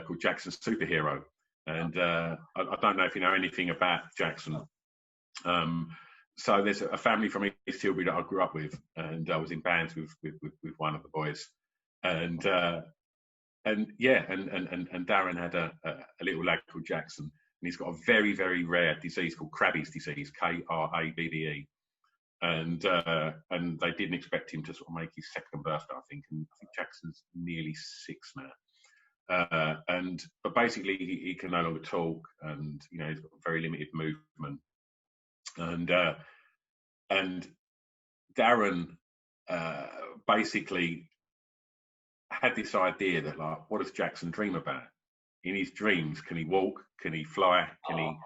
called Jackson's Superhero. And I don't know if you know anything about Jackson. So there's a family from East Tilbury that I grew up with, and I was in bands with one of the boys. And Darren had a little lad called Jackson, and he's got a very, very rare disease called Krabbe's disease, Krabbe. And they didn't expect him to sort of make his 2nd birthday, I think. And I think Jackson's nearly 6 now. But basically he can no longer talk, and you know, he's got very limited movement, and Darren basically had this idea that, like, what does Jackson dream about? In his dreams, can he walk? Can he fly? Can he?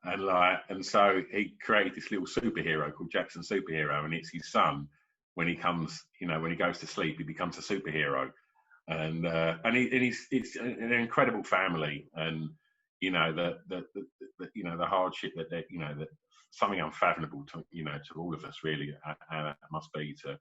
And so he created this little superhero called Jackson Superhero, and it's his son. When he comes, you know, when he goes to sleep, he becomes a superhero. And it's an incredible family, and you know the hardship that you know, that something unfathomable to, you know, to all of us really, how that must be to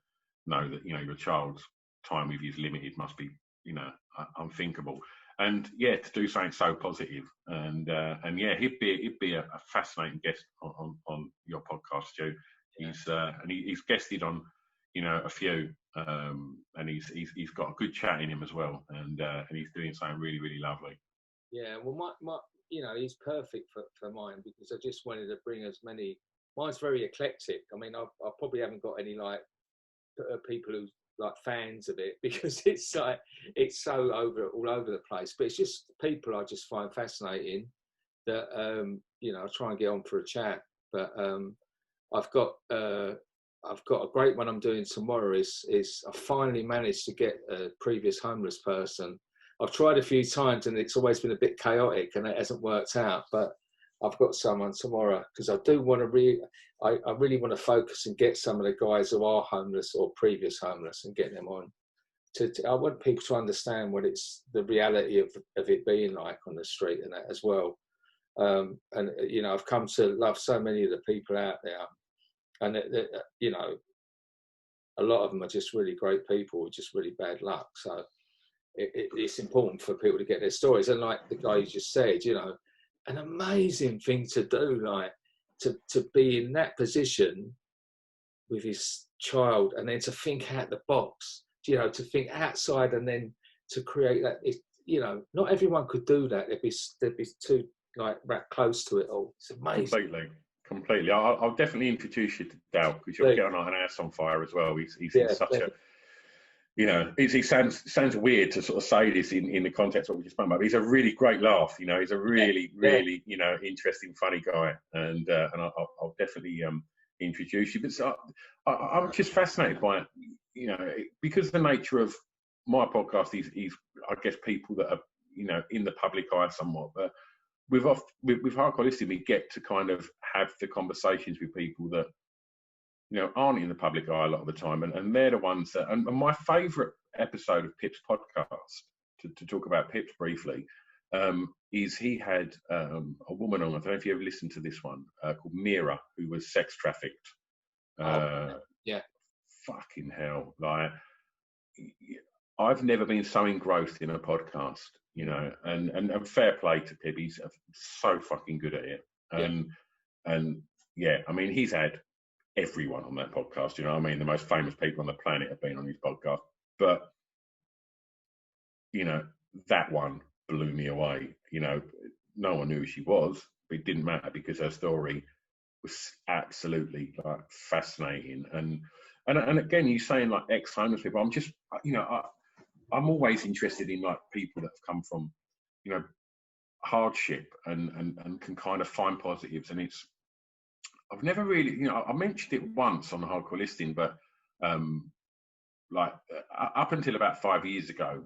know that, you know, your child's time with you is limited, must be, you know, unthinkable. And yeah, to do something so positive, and yeah, he'd be a fascinating guest on your podcast, Stu. Yeah. He's guested on, you know, a few, and he's got a good chat in him as well, and he's doing something really, really lovely. Yeah, well, my you know, he's perfect for mine, because I just wanted to bring as many. Mine's very eclectic. I mean, I probably haven't got any like people who like fans of it, because it's like it's so all over the place. But it's just people I just find fascinating that you know, I try and get on for a chat. But I've got a great one I'm doing tomorrow. Is I finally managed to get a previous homeless person. I've tried a few times and it's always been a bit chaotic and it hasn't worked out. But I've got someone tomorrow, because I do want to I really want to focus and get some of the guys who are homeless or previous homeless and get them on. I want people to understand what it's the reality of it being like on the street and that as well. And you know, I've come to love so many of the people out there. And, you know, a lot of them are just really great people with just really bad luck. So it's important for people to get their stories. And like the guy you just said, you know, an amazing thing to do, like to be in that position with his child, and then to think out the box, you know, to think outside and then to create that. You know, not everyone could do that. They'd be too like wrapped close to it all. It's amazing. Completely. I'll definitely introduce you to Dow, because you'll get on an house on fire as well. He's in such a, you know, he sounds weird to sort of say this in the context of what we just spoke about. But he's a really great laugh. You know, he's a really, really, you know, interesting, funny guy. And I'll definitely introduce you. But so, I'm just fascinated by it, you know, because the nature of my podcast is I guess people that are, you know, in the public eye somewhat, but with Hardcore Listing, we get to kind of have the conversations with people that, you know, aren't in the public eye a lot of the time, and they're the ones that. And my favourite episode of Pip's podcast, to talk about Pips briefly, is he had a woman on. I don't know if you ever listened to this one, called Mira, who was sex trafficked. Yeah. Fucking hell, like. I've never been so engrossed in a podcast, you know, and fair play to Pib. He's so fucking good at it. And yeah, I mean, he's had everyone on that podcast, you know what I mean? The most famous people on the planet have been on his podcast. But, you know, that one blew me away. You know, no one knew who she was, but it didn't matter because her story was absolutely like fascinating. And again, you saying like ex-homeless people, I'm just, you know, I'm always interested in like people that have come from, you know, hardship and can kind of find positives. And it's, I've never really, you know, I mentioned it once on the Hardcore Listing, but like up until about 5 years ago,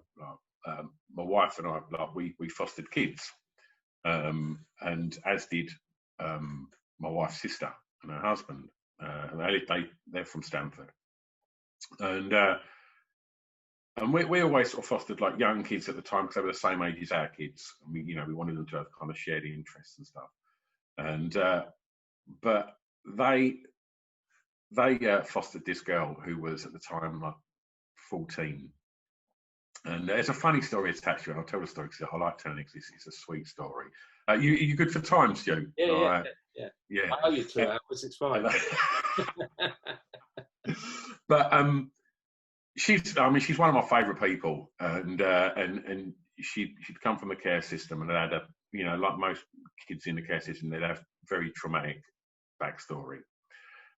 my wife and I, like we fostered kids, and as did my wife's sister and her husband, and they're from Stamford, and we always sort of fostered like young kids at the time because they were the same age as our kids, and we wanted them to have kind of shared interests and stuff, and but they fostered this girl who was at the time like 14. And there's a funny story attached to it. I'll tell the story because I like telling it because it's a sweet story. You good for time, Stu? Yeah. Yeah. I owe you 2 hours. It's fine. But she's one of my favourite people, and she'd come from the care system, and had a, you know, like most kids in the care system, they'd have very traumatic backstory,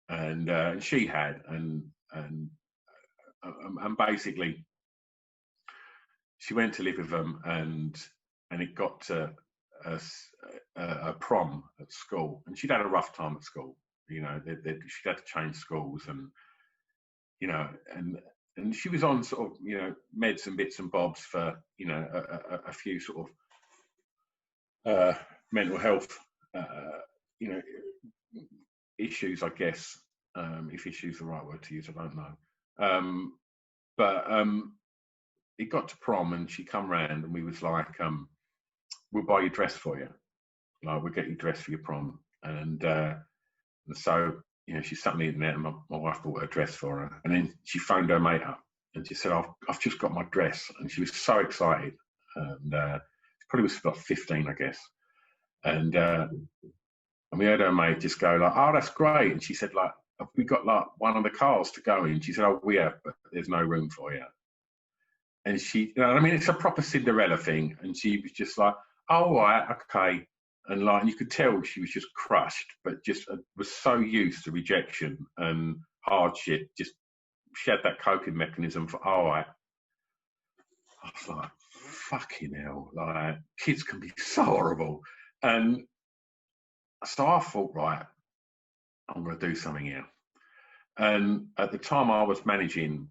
and she had, and basically she went to live with them, and it got to a prom at school, and she'd had a rough time at school. You know, she'd had to change schools, and you know, and she was on sort of, you know, meds and bits and bobs for, you know, a few sort of mental health, you know, issues, I guess. If issues the right word to use, I don't know. But it got to prom, and she come round, and we was like, we'll buy you a dress for you. Like, we'll get you dressed for your prom. And so, you know, she sat me in there, and my wife bought her dress for her. And then she phoned her mate up, and she said, I've just got my dress. And she was so excited. And she probably was about 15, I guess. And we heard her mate just go like, oh, that's great. And she said, like, have we got like one of the cars to go in? She said, oh, we have, but there's no room for you. And she, you know, I mean, it's a proper Cinderella thing. And she was just like, oh, all right, okay. And like, and you could tell she was just crushed, but just was so used to rejection and hardship. Just, she had that coping mechanism for, all right. I was like, fucking hell, like, kids can be so horrible. And so I thought, right, I'm going to do something here. And at the time I was managing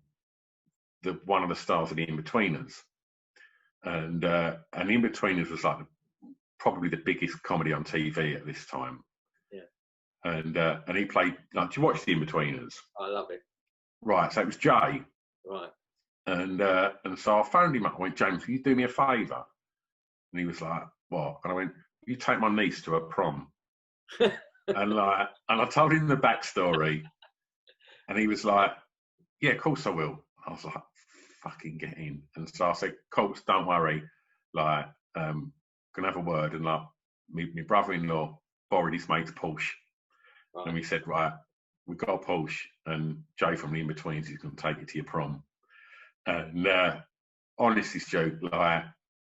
one of the stars of the In-Betweeners. And the In-Betweeners was like probably the biggest comedy on TV at this time. Yeah. And he played, like, do you watch the In-Betweeners? I love it. Right, so it was Jay. Right. And so I phoned him up. I went, James, can you do me a favour? And he was like, what? And I went, you take my niece to her prom. and I told him the backstory. And he was like, yeah, of course I will. I was like, fucking get in. And so I said, Colts, don't worry. Like, gonna have a word. And like, my brother-in-law borrowed his mate's Porsche. Right. And we said, right, we've got a Porsche, and Jay from the In-Betweens is going to take you to your prom. And honestly, Stu, like,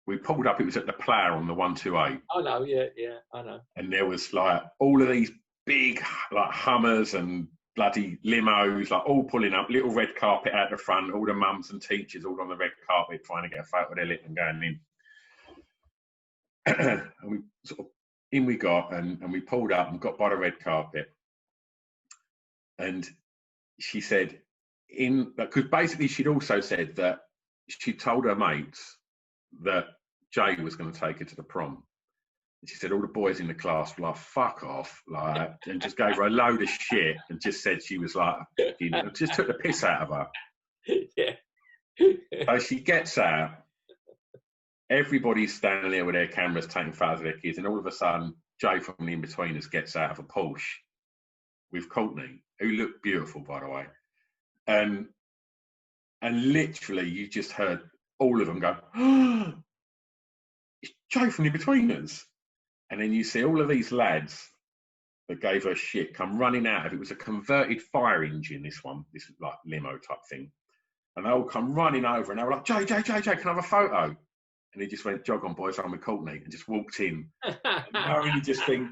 we pulled up, it was at the Plough on the 128. I know, yeah, I know. And there was like all of these big like Hummers and bloody limos, like all pulling up, little red carpet out the front, all the mums and teachers all on the red carpet trying to get a photo with their lip and going in. And we sort of, in we got, and we pulled up and got by the red carpet. And she said, because basically she'd also said that she told her mates that Jay was going to take her to the prom. And she said all the boys in the class were like, fuck off, like, and just gave her a load of shit and just said she was like, you know, just took the piss out of her. Yeah. So she gets out, everybody's standing there with their cameras taking photos of their kids, and all of a sudden, Jay from the In-Betweeners gets out of a Porsche with Courtney, who looked beautiful, by the way. And And literally, you just heard all of them go, oh, it's Joe from the Betweeners. And then you see all of these lads that gave her shit come running out of it. It was a converted fire engine, this like limo type thing. And they all come running over and they were like, Jay, can I have a photo? And he just went, jog on, boys, I'm with Courtney, and just walked in. And you just think,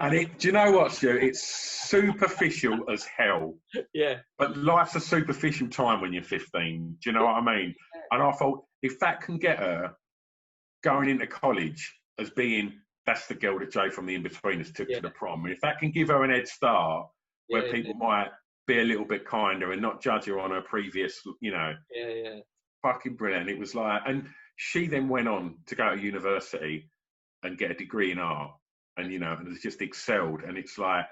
and do you know what, Stu? It's superficial as hell. Yeah. But life's a superficial time when you're 15. Do you know what I mean? And I thought, if that can get her going into college as being, that's the girl that Jay from the In-Betweeners took to the prom. And if that can give her an head start where people might be a little bit kinder and not judge her on her previous, you know. Yeah. Fucking brilliant. It was like, and she then went on to go to university and get a degree in art, and you know, and has just excelled. And it's like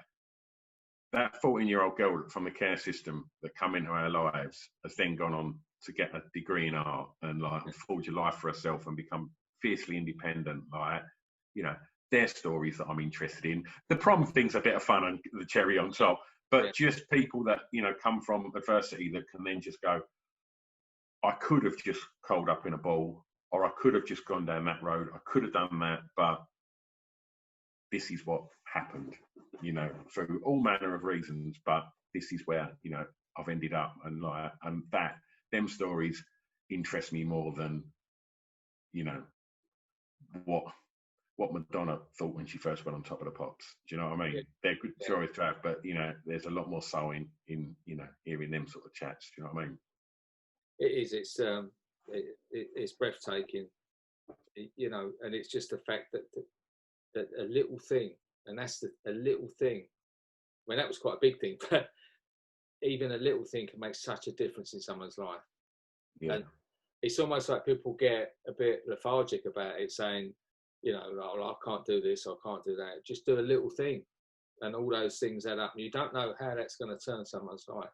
that 14-year-old girl from the care system that come into our lives has then gone on to get a degree in art and like forge a life for herself and become fiercely independent. Like, you know, they're stories that I'm interested in. The prom thing's a bit of fun and the cherry on top, but just people that, you know, come from adversity that can then just go, I could have just curled up in a ball, or I could have just gone down that road. I could have done that, but this is what happened, you know, through all manner of reasons. But this is where, you know, I've ended up, and like, and them stories interest me more than, you know, what Madonna thought when she first went on Top of the Pops. Do you know what I mean? They're good stories to have, but you know, there's a lot more soul in you know, hearing them sort of chats. Do you know what I mean? It is. It's breathtaking, you know, and it's just the fact that a little thing, and that's a little thing. I mean, that was quite a big thing, but even a little thing can make such a difference in someone's life. Yeah. And it's almost like people get a bit lethargic about it, saying, you know, oh, I can't do this, I can't do that. Just do a little thing, and all those things add up. And you don't know how that's going to turn someone's life.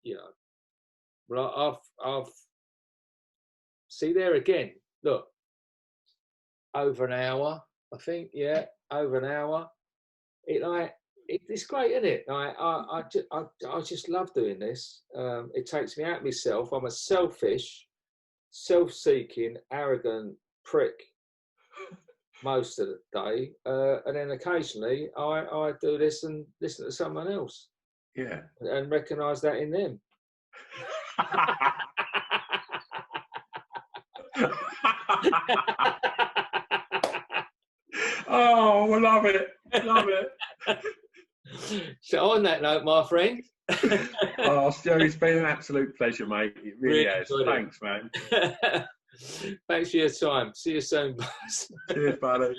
You know. Well, I've see there again. Look, over an hour, I think. Yeah, over an hour. It's great, isn't it? I just love doing this. It takes me out of myself. I'm a selfish, self-seeking, arrogant prick most of the day, and then occasionally I do this and listen to someone else. Yeah, and recognise that in them. Oh, I love it. Love it. So on that note, my friend. Oh, Stu, it's been an absolute pleasure, mate. It really has. Thanks, man. Thanks for your time. See you soon, boss. Cheers, buddy.